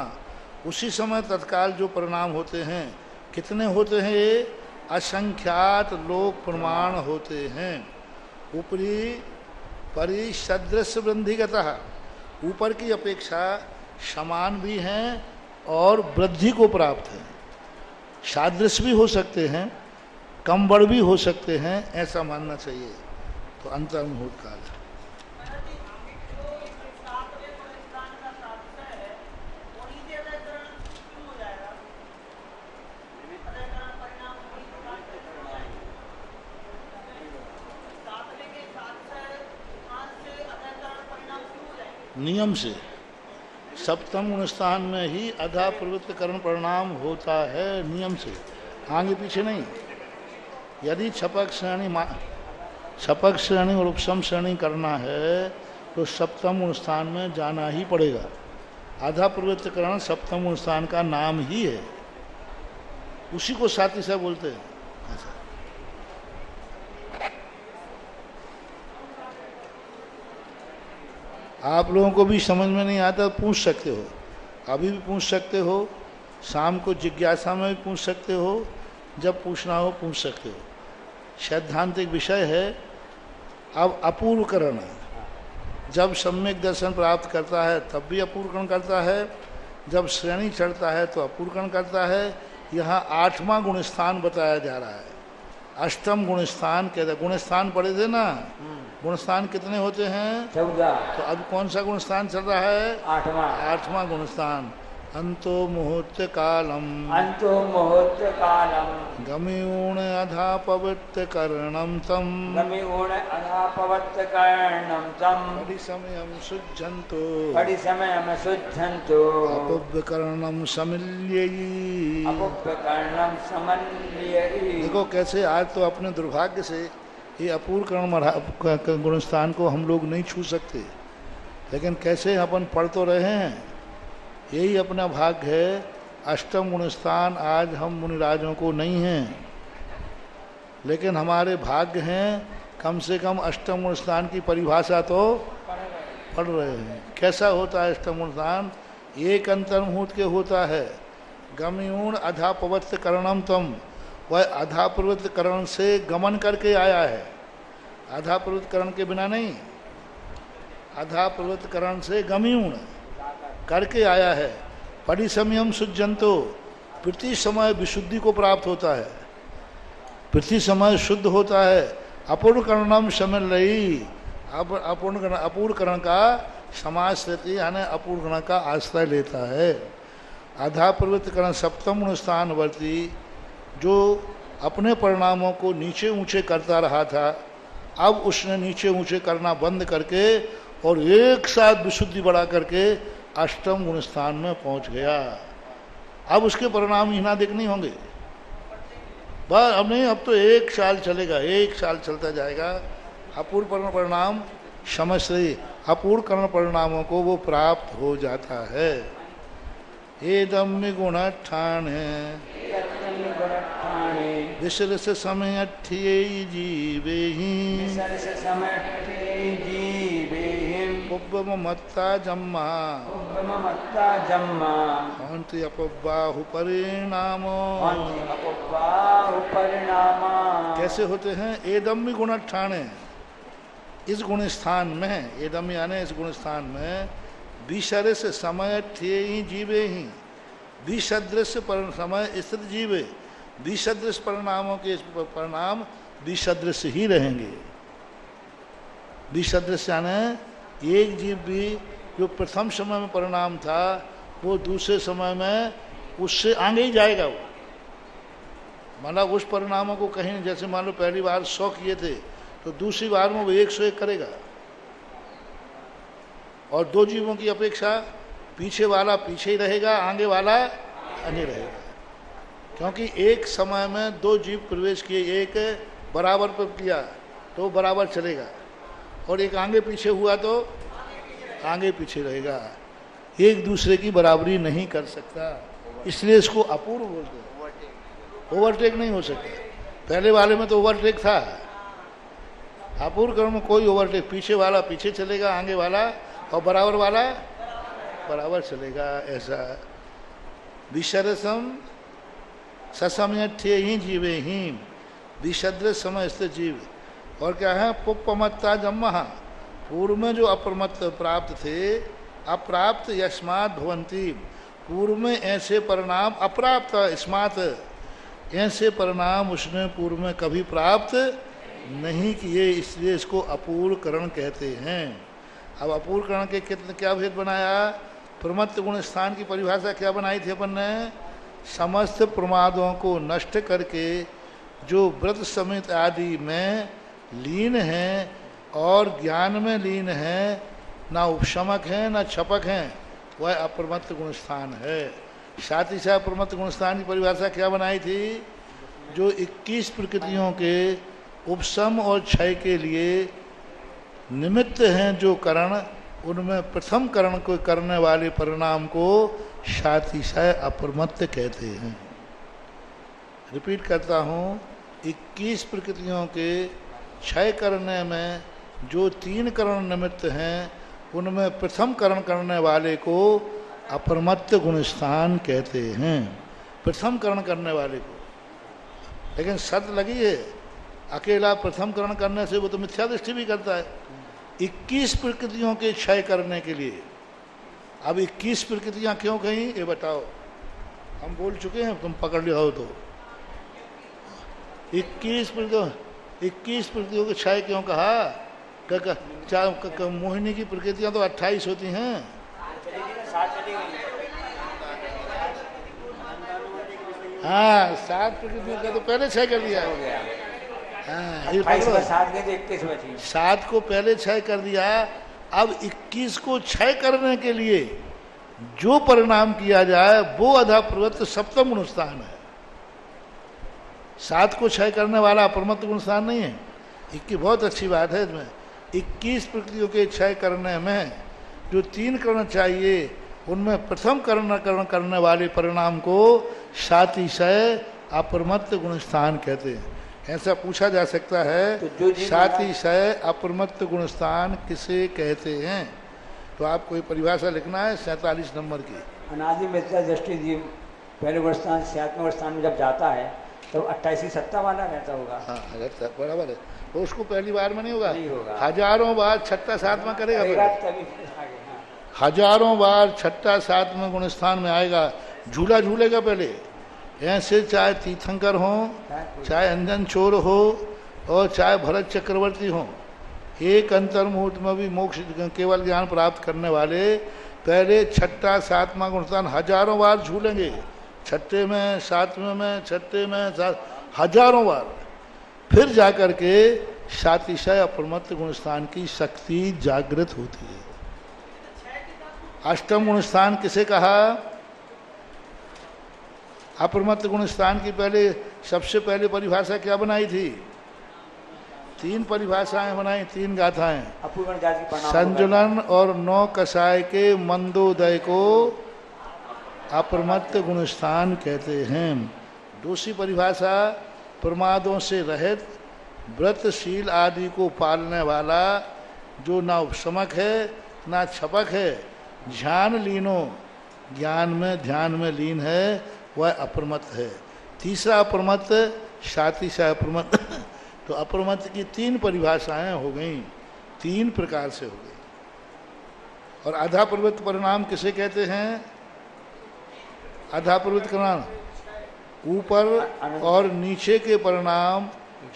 उसी समय तत्काल जो परिणाम होते हैं, कितने होते हैं? ये असंख्यात लोक प्रमाण होते हैं। ऊपरी परिसदृश वृद्धिगतः, ऊपर की अपेक्षा समान भी हैं और वृद्धि को प्राप्त हैं। सादृश भी हो सकते हैं, कम बड़ भी हो सकते हैं, ऐसा मानना चाहिए। तो अंतर मुहूर्त काल नियम से सप्तम गुण स्थान में ही अधा प्रवृत्तिकरण परिणाम होता है, नियम से, आगे पीछे नहीं। यदि छपक श्रेणी और उपशम श्रेणी करना है तो सप्तम गुण स्थान में जाना ही पड़ेगा। आधा प्रवृत्तिकरण सप्तम गुण स्थान का नाम ही है, उसी को साथी से बोलते हैं। आप लोगों को भी समझ में नहीं आता, पूछ सकते हो, अभी भी पूछ सकते हो, शाम को जिज्ञासा में भी पूछ सकते हो, जब पूछना हो पूछ सकते हो। सैद्धांतिक विषय है, अब अपूर्वकरण, जब सम्यक दर्शन प्राप्त करता है तब भी अपूर्वकरण करता है, जब श्रेणी चढ़ता है तो अपूर्वकरण करता है। यहाँ 8वां गुणस्थान बताया जा रहा है, अष्टम गुणस्थान कहते हैं। गुणस्थान पढ़े थे ना, गुणस्थान कितने होते हैं? 14। तो अब कौन सा गुणस्थान चल रहा है? 8वां। 8वां गुणस्थान। अंतो मुहूर्त कालम, अंतो मुहूर्त कालम, गम्यूण अधा पवित्र कर्णम तम, गम्यूण अधा पवित्र कर्णम तम, परिसमयम सुज्जन्तो, परिसमयम सुज्जन्तो, अपुव्यकरणम समिल्ययि, अपुव्यकरणम समन्वययि। देखो कैसे आज तो अपने दुर्भाग्य से ये अपूर्वकरण गुणस्थान को हम लोग नहीं छू सकते, लेकिन कैसे अपन पढ़ तो रहे हैं। यही अपना भाग्य है। अष्टम गुणस्थान आज हम मुनिराजों को नहीं हैं, लेकिन हमारे भाग्य हैं कम से कम अष्टम गुणस्थान की परिभाषा तो पढ़ रहे हैं। कैसा होता है अष्टम गुणस्थान? एक अंतर्मुहूर्त के होता है। गम्यूण अधा पवित्र करणम तम, वह अधा पवित्र करण से गमन करके आया है, अधा पवित्र करण के बिना नहीं, अधा पवित्र करण से गम्यूण करके आया है। परिसमयम सुज्जन्तो, प्रति समय विशुद्धि को प्राप्त होता है, प्रति समय शुद्ध होता है। अपूर्वकरणम समन्वयी, अब अपूर्वकरण का समास रहती यानी अपूर्वकरण का आश्रय लेता है। आधा प्रवृत्तिकरण सप्तम गुणस्थानवर्ती, जो अपने परिणामों को नीचे ऊंचे करता रहा था, अब उसने नीचे ऊंचे करना बंद करके और एक साथ विशुद्धि बढ़ा करके अष्टम गुणस्थान में पहुंच गया। अब उसके परिणाम ही ना देखने होंगे, बस अब नहीं, अब तो 1 साल चलेगा, 1 साल चलता जाएगा। अपूर्व परिणाम समश्री, अपूर्व कर्ण परिणामों को वो प्राप्त हो जाता है। एदम गुण ठाण विसरस समय जीवे मत्ता जम्मा हंति अपबाहु परिणामो। कैसे होते हैं? एदम्य गुण ठाणे, इस गुण स्थान में, एदम यानी इस गुण स्थान में, विसरस समय थे ही जीवे ही, विसदृश पर समय स्थित जीवे, विसदृश परिणामों के परिणाम विसदृश ही रहेंगे। विसदृश यानी एक जीव भी जो प्रथम समय में परिणाम था वो दूसरे समय में उससे आगे ही जाएगा। वो मतलब उस परिणामों को कहीं, जैसे मान लो पहली बार 100 किए थे तो दूसरी बार में वो 101 करेगा, और 2 जीवों की अपेक्षा पीछे वाला पीछे ही रहेगा, आगे वाला आगे रहेगा, क्योंकि एक समय में 2 जीव प्रवेश किए, एक बराबर पर किया तो बराबर चलेगा, और एक आगे पीछे हुआ तो आगे पीछे रहेगा, एक दूसरे की बराबरी नहीं कर सकता, इसलिए इसको अपूर्व बोलते हैं। ओवरटेक नहीं हो सकता। पहले वाले में तो ओवरटेक था, अपूर्व कर्म में कोई ओवरटेक, पीछे वाला पीछे चलेगा, आगे वाला और बराबर वाला बराबर चलेगा। ऐसा विसरसम ससमय थे ही जीवे ही, विसदृश समय स्थित जीव। और क्या है? पुप्पमत्ता जम्मा, पूर्व में जो अप्रमत्त प्राप्त थे, अप्राप्त यस्मात् भवन्ति, पूर्व में ऐसे परिणाम अप्राप्त स्मात्, ऐसे परिणाम उसने पूर्व में कभी प्राप्त नहीं किए, इसलिए इसको अपूर्वकरण कहते हैं। अब अपूर्वकरण के कितने क्या भेद बनाया? प्रमत्त गुण स्थान की परिभाषा क्या बनाई थी अपन ने? समस्त प्रमादों को नष्ट करके जो व्रत समित आदि में लीन हैं और ज्ञान में लीन हैं, ना उपशमक हैं ना छपक हैं, वह अप्रमत्त गुणस्थान है। साथ ही साथ प्रमत्त गुणस्थान की परिभाषा क्या बनाई थी? जो 21 प्रकृतियों के उपशम और क्षय के लिए निमित्त हैं जो करण, उनमें प्रथम करण को करने वाले परिणाम को सातिशय अप्रमत्त कहते हैं। रिपीट करता हूँ, 21 प्रकृतियों के क्षय करने में जो 3 करण निमित्त हैं, उनमें प्रथम करण करने वाले को अप्रमत्त गुणस्थान कहते हैं, प्रथम करण करने वाले को। लेकिन शर्त लगी है, अकेला प्रथम करण करने से वो तो मिथ्या दृष्टि भी करता है। 21 प्रकृतियों के क्षय करने के लिए। अब 21 प्रकृतियां क्यों कहीं ये बताओ, हम बोल चुके हैं, तुम पकड़ लिया हो तो। 21 प्रकृतियों के क्षय क्यों कहा? मोहिनी की प्रकृतियां तो 28 होती हैं। हाँ, 7 प्रकृतियों का तो पहले क्षय कर दिया। हाँ, 7 को पहले क्षय कर दिया। अब 21 को क्षय करने के लिए जो परिणाम किया जाए वो अधा प्रवृत्त सप्तम गुण स्थान है। 7 को क्षय करने वाला अप्रमत्त गुण स्थान नहीं है। 21 बहुत अच्छी बात है इसमें। 21 प्रकृतियों के क्षय करने में जो 3 करण चाहिए उनमें प्रथम करण करने वाले परिणाम को सातिशय अप्रमत्त गुण स्थान कहते हैं। ऐसा पूछा जा सकता है, तो सातिशय अप्रमत्त गुण स्थान किसे कहते हैं? तो आप कोई परिभाषा लिखना है 47 नंबर की। अनादि मिथ्या दृष्टि जीव पहले गुण स्थान से 7वें गुण स्थान में जब जाता है तो 28 सत्ता वाला रहता होगा। हाँ, रहता बराबर है। तो उसको पहली बार में नहीं होगा, हजारों बार 6ठा 7वां करेगा। हजारों बार 6ठा 7वां गुण स्थान में आएगा। झूला झूलेगा पहले। ऐसे चाहे तीर्थंकर हो, चाहे अंजन चोर हो और चाहे भरत चक्रवर्ती हो, एक अंतर मुहूर्त में भी मोक्ष केवल ज्ञान प्राप्त करने वाले पहले 6ठा 7वां गुण स्थान हजारों बार झूलेंगे। 6ठे में, 7वें में, 6ठे में, हजारों बार। फिर जाकर के सातिशय अप्रमत्त गुण स्थान की शक्ति जागृत होती है। अष्टम गुण स्थान किसे कहा? अप्रमत्त गुण स्थान की पहले सबसे पहले परिभाषा क्या बनाई थी? 3 परिभाषाएं बनाई, 3 गाथाएं। संजुलन और 9 कषाय के मंदोदय को अप्रमत्त गुण स्थान कहते हैं। दूसरी परिभाषा प्रमादों से रहित व्रतशील आदि को पालने वाला जो ना उपशमक है ना छपक है, ध्यान लीनो ज्ञान में ध्यान में लीन है, वह अप्रमत्त है। तीसरा अप्रमत्त सातिशय अप्रमत्त। तो अप्रमत्त की 3 परिभाषाएं हो गई, 3 प्रकार से हो गई। और आधा प्रवृत्त परिणाम किसे कहते हैं? आधा प्रवृत्त परिणाम ऊपर और नीचे के परिणाम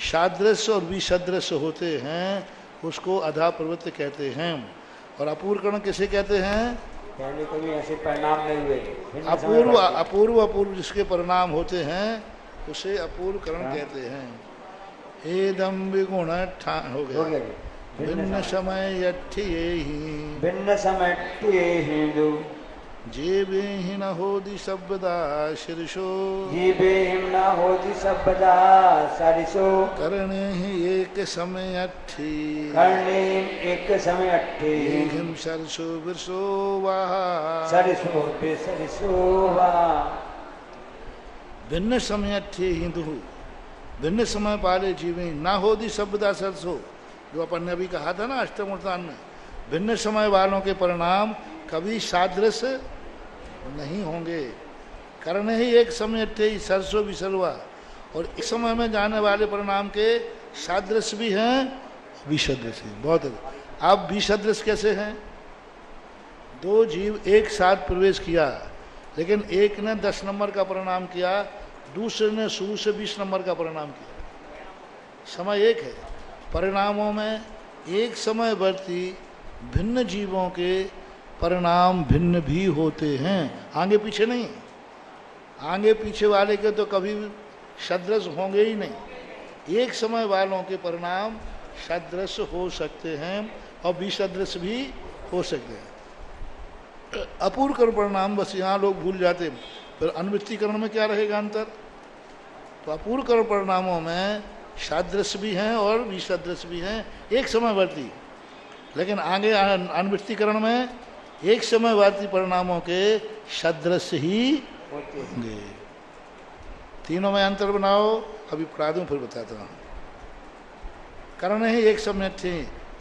सादृश्य और विसदृश्य होते हैं, उसको आधा प्रवृत्त कहते हैं। और अपूर्वकरण किसे कहते हैं? पहले कभी ऐसे परिणाम नहीं हुए। अपूर्व जिसके परिणाम होते हैं उसे अपूर्वकरण कहते हैं। एदम विगुण हो गया। भिन्न समय भिन्न समय हिंदू जीवे ही न होदि शब्दा शीर्षो जीवे ही न होदि शब्दा सरिसो करणे ही एक समय अट्ठी करणे एक समय अट्ठी हिम सरसो विरसो वाह सरिसो सरिसो वाह। भिन्न समय अट्ठी हिंदू भिन्न समय पाले जीवे ना होदि शब्दा सरसो, जो अपन ने अभी कहा था ना अष्टम उत्थान में, भिन्न समय वालों के परिणाम कभी सादृश्य नहीं होंगे। करने ही एक समय थे सरसों विसरवा, और एक समय में जाने वाले परिणाम के सादृश्य भी हैं विसदृश्य। बहुत अब विसदृश्य कैसे हैं? 2 जीव एक साथ प्रवेश किया, लेकिन एक ने 10 नंबर का परिणाम किया, दूसरे ने शुरू से 20 नंबर का परिणाम किया। समय एक है, परिणामों में एक समय वर्ती भिन्न जीवों के परिणाम भिन्न भी होते हैं, आगे पीछे नहीं। आगे पीछे वाले के तो कभी सदृश होंगे ही नहीं। एक समय वालों के परिणाम सदृश हो सकते हैं और विसदृश भी हो सकते हैं। अपूर्वकरण परिणाम बस यहाँ लोग भूल जाते हैं। फिर अनुवृत्तिकरण में क्या रहेगा अंतर? तो अपूर्वकरण परिणामों में सादृश्य भी हैं और विसदृश भी हैं, एक समयवर्ती। लेकिन आगे अनुवृत्तिकरण में एक समयवर्ती परिणामों के सदृश्य ही होंगे। तीनों में अंतर बनाओ, अभी पढ़ा दूं फिर बताता हूँ। करण ही एक समय थे,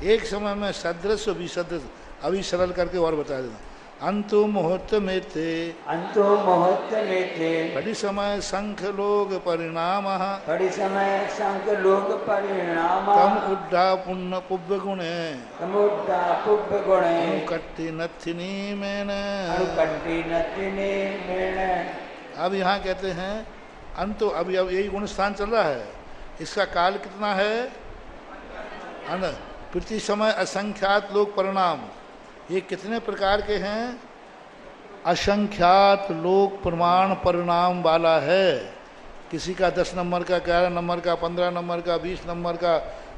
एक समय में सदृश और विसदृश। अभी सरल करके और बता देता। अंतु मुहूर्त में थे अंतो मुहूर्त में थे बड़ी समय संख लोग परिणाम बड़ी समय संख लोक परिणाम तम उड्डा पुण्य पुब्ब गुणे समुद्रा पुब्ब गुणे कट्टी नथिनी मैंने अणुकट्टी नथिनी मेण। अब यहाँ कहते हैं अंतो अब यही गुण स्थान चल रहा है। इसका काल कितना है? प्रति समय असंख्यात लोक परिणाम। ये कितने प्रकार के हैं? असंख्यात लोक प्रमाण परिणाम वाला है। किसी का 10 नंबर का, 11 नंबर का, 15 नंबर का, 20 नंबर का,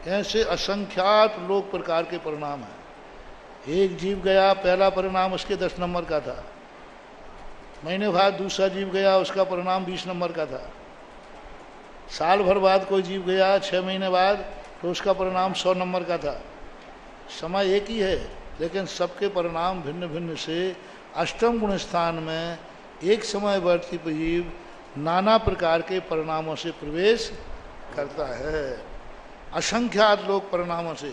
ऐसे असंख्यात लोक प्रकार के परिणाम है। एक जीव गया, पहला परिणाम उसके 10 नंबर का था। महीने बाद दूसरा जीव गया, उसका परिणाम 20 नंबर का था। साल भर बाद कोई जीव गया, 6 महीने बाद, तो उसका परिणाम 100 नंबर का था। समय एक ही है, लेकिन सबके परिणाम भिन्न भिन्न से अष्टम गुण स्थान में एक समय वर्ती जीव नाना प्रकार के परिणामों से प्रवेश करता है। असंख्यात लोक परिणामों से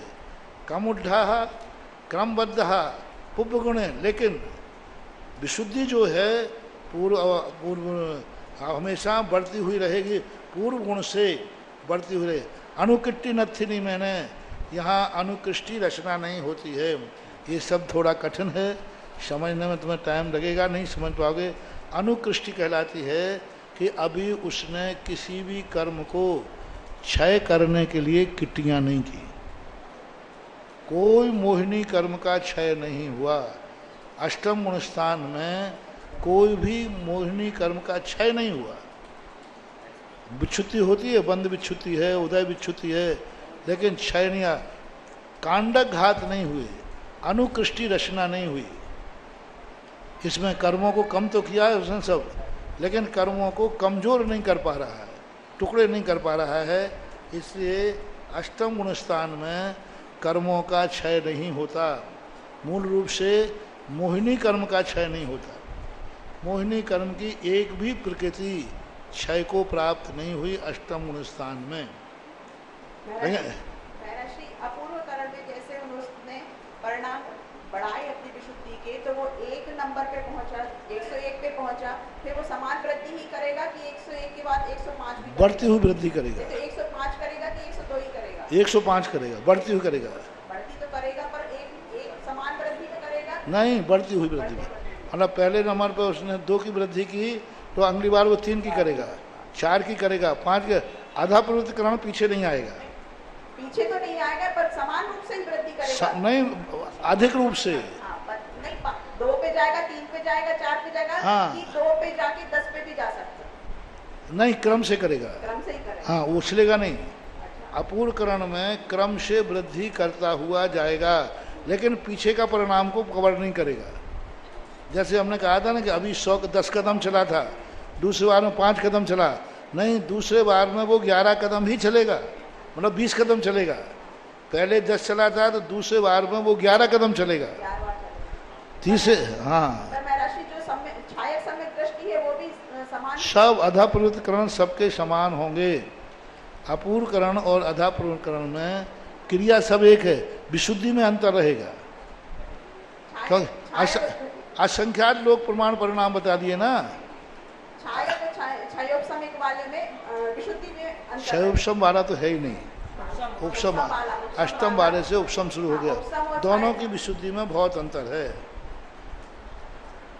कमुड्ढा क्रमबद्ध पुब्ब गुण। लेकिन विशुद्धि जो है पूर्व हमेशा बढ़ती हुई रहेगी, पूर्व गुण से बढ़ती हुई रहे। अनुकृष्टि नथिनी मैंने, यहाँ अनुकृष्टि रचना नहीं होती है। ये सब थोड़ा कठिन है, समझने में तुम्हें टाइम लगेगा, नहीं समझ पाओगे। अनुकृष्टि कहलाती है कि अभी उसने किसी भी कर्म को क्षय करने के लिए किट्टियाँ नहीं की। कोई मोहिनी कर्म का क्षय नहीं हुआ। अष्टम गुण स्थान में कोई भी मोहिनी कर्म का क्षय नहीं हुआ। विच्छुति होती है, बंद विच्छुति है, उदय विच्छुति है, लेकिन क्षय नहीं। कांडक घात नहीं हुए, अनुकृष्टि रचना नहीं हुई। इसमें कर्मों को कम तो किया है उसने सब, लेकिन कर्मों को कमजोर नहीं कर पा रहा है, टुकड़े नहीं कर पा रहा है। इसलिए अष्टम गुण स्थान में कर्मों का क्षय नहीं होता। मूल रूप से मोहिनी कर्म का क्षय नहीं होता। मोहिनी कर्म की एक भी प्रकृति क्षय को प्राप्त नहीं हुई अष्टम गुण स्थान में। महर्षि अपूर्व करण में जैसे उन्होंने परिणाम बढ़ाए अपनी विशुद्धि के, तो वो 1 नंबर पे पहुंचा, 101 पे पहुंचा, फिर वो समान वृद्धि ही करेगा कि 101 के बाद 105 भी बढ़ती हुई वृद्धि करेगा? तो 105 करेगा कि 102 ही करेगा? 105 करेगा, बढ़ती हुई करेगा। बढ़ती तो करेगा, पर एक समान वृद्धि में करेगा? नहीं, बढ़ती हुई वृद्धि में। मतलब पहले नंबर पे उसने 2 की वृद्धि की, तो अगली बार वो 3 की करेगा, 4 की करेगा, 5 की। आधा प्रवृत्तिकरण पीछे नहीं आएगा। पीछे तो नहीं आएगा, पर समान रूप से ही वृद्धि करेगा। नहीं, अधिक रूप से। नहीं, 2 पे जाएगा, 3 पे जाएगा, 4 पे जाएगा, हाँ। कि 2 पे जाके 10 पे भी जा सकता है? नहीं, क्रम से करेगा। क्रम से ही करेगा। हाँ, उछलेगा नहीं। अपूर्व करण में क्रम से वृद्धि करता हुआ जाएगा, लेकिन पीछे का परिणाम को कवर नहीं करेगा। जैसे हमने कहा था ना कि अभी 10 कदम चला था, दूसरे बार में 5 कदम चला, नहीं, दूसरे बार में वो 11 कदम ही चलेगा, मतलब 20 कदम चलेगा। पहले 10 चला था, तो दूसरे बार में वो 11 कदम चलेगा। तीसरे, हाँ, जो छाया समय दृष्टि है वो भी समान, सब अधाप्रवृत्तिकरण सबके समान होंगे। अपूर्वकरण और अधाप्रवृत्तिकरण में क्रिया सब एक है, विशुद्धि में अंतर रहेगा। असंख्यात लोग प्रमाण परिणाम बता दिए ना। क्षयोपशम वाले में विशुद्धि में अंतर, क्षयोपशम वाला तो है ही नहीं। उपशम, अष्टम वाले से उपशम शुरू हो गया। दोनों की विशुद्धि में बहुत अंतर है।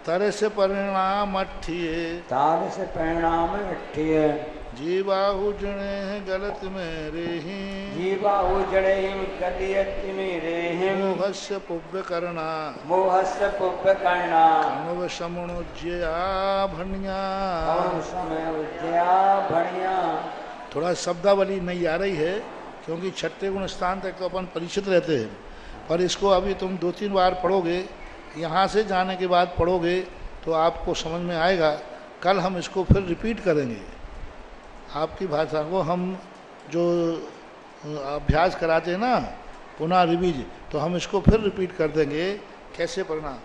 तरह से परिणाम अठिए, तार से परिणाम अठिए, जीवा उजड़े गलत मेरे ही, जीवा उजड़े गलियत मेरे ही, मोहस्य पुब्ब करना, मोहस्य पुब्ब करना, कणव समुज्जया भणिया, समुज्जया भणिया। थोड़ा शब्दावली नहीं आ रही है, क्योंकि छठे गुण स्थान तक तो अपन परिचित रहते हैं, पर इसको अभी तुम 2-3 बार पढ़ोगे, यहाँ से जाने के बाद पढ़ोगे तो आपको समझ में आएगा। कल हम इसको फिर रिपीट करेंगे। आपकी भाषा को हम जो अभ्यास कराते हैं ना, पुनः रिवीज, तो हम इसको फिर रिपीट कर देंगे। कैसे परिणाम?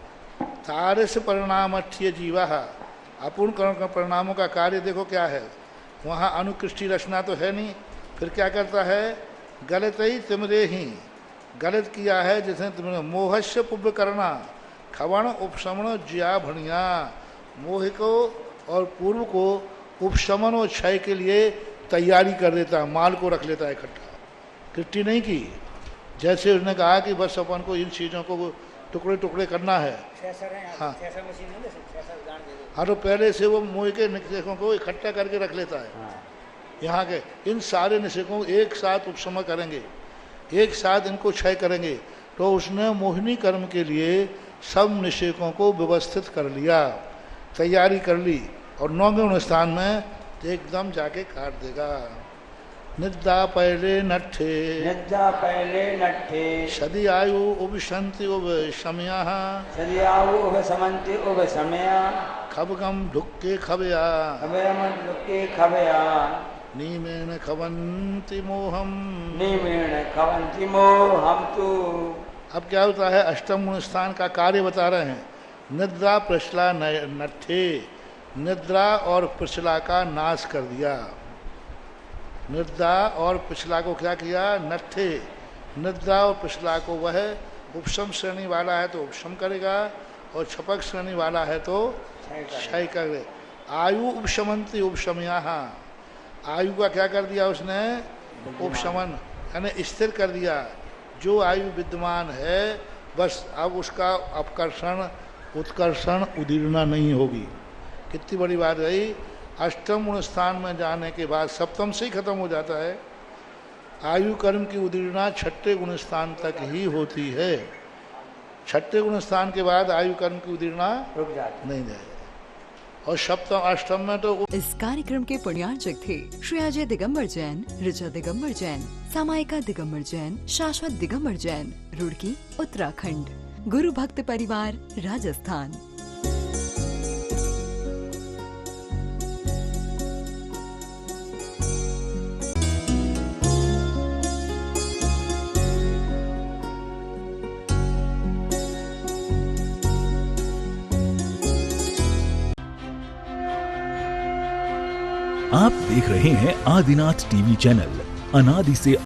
तारे से परिणाम अठ्य जीवा। अपूर्ण करण का परिणामों का कार्य देखो क्या है। वहाँ अनुकृष्टि रचना तो है नहीं, फिर क्या करता है? गलत ही तिमरे ही, गलत किया है जैसे तुमने मोहस्य पुब्ब करना, खवण उपशमन ज्या भणिया, मोह को और पूर्व को उपशमन और क्षय के लिए तैयारी कर देता है, माल को रख लेता है इकट्ठा, किट्टी नहीं की। जैसे उसने कहा कि बस अपन को इन चीज़ों को टुकड़े टुकड़े करना है। हाँ हाँ, तो पहले से वो मोह के निषेकों को इकट्ठा करके रख लेता है। यहाँ के इन सारे निषेकों को एक साथ उपशमन करेंगे, एक साथ इनको क्षय करेंगे। तो उसने मोहिनी कर्म के लिए सब निषेकों को व्यवस्थित कर लिया, तैयारी कर ली, और 9वें स्थान में एकदम जाके काट देगा। निद्रा पहले नट्ठे, निद्रा पहले नट्ठे, सदी आयु उपशंति उब शमया, सदी आयु उपशमंति उब शमया, खबगम ढुक्के खबया, खबयम ढुक्के खबया, नीमेन खवंति मोहम, नीमेन खवंति मोहम तू। अब क्या होता है, अष्टम गुण स्थान का कार्य बता रहे हैं। निद्रा प्रचला नट्ठे, निद्रा और पिछला का नाश कर दिया। निद्रा और पिछला को क्या किया, नट्ठे, निद्रा और पिछला को वह उपशम श्रेणी वाला है तो उपशम करेगा, और छपक श्रेणी वाला है तो क्षय करे। आयु उपशमंती उपशमया, आयु का क्या कर दिया उसने, उपशमन, यानी स्थिर कर दिया। जो आयु विद्यमान है बस अब उसका अपकर्षण उत्कर्षण उदीर्णा नहीं होगी। कितनी बड़ी बात रही। अष्टम गुण स्थान में जाने के बाद सप्तम से ही खत्म हो जाता है। आयु कर्म की उदीर्णा छठे गुण स्थान तक ही होती है। छठे गुण स्थान के बाद आयु कर्म की उदीर्णा रुक जाती नहीं जाएगी। और सप्तम अष्टम में तो इस कार्यक्रम के पुण्यार्चक थे श्री अजय दिगंबर जैन, ऋचा दिगंबर जैन, सामायिका दिगंबर जैन, शाश्वत दिगंबर जैन, रुड़की उत्तराखंड, गुरु भक्त परिवार राजस्थान। आप देख रहे हैं आदिनाथ टीवी चैनल, अनादि से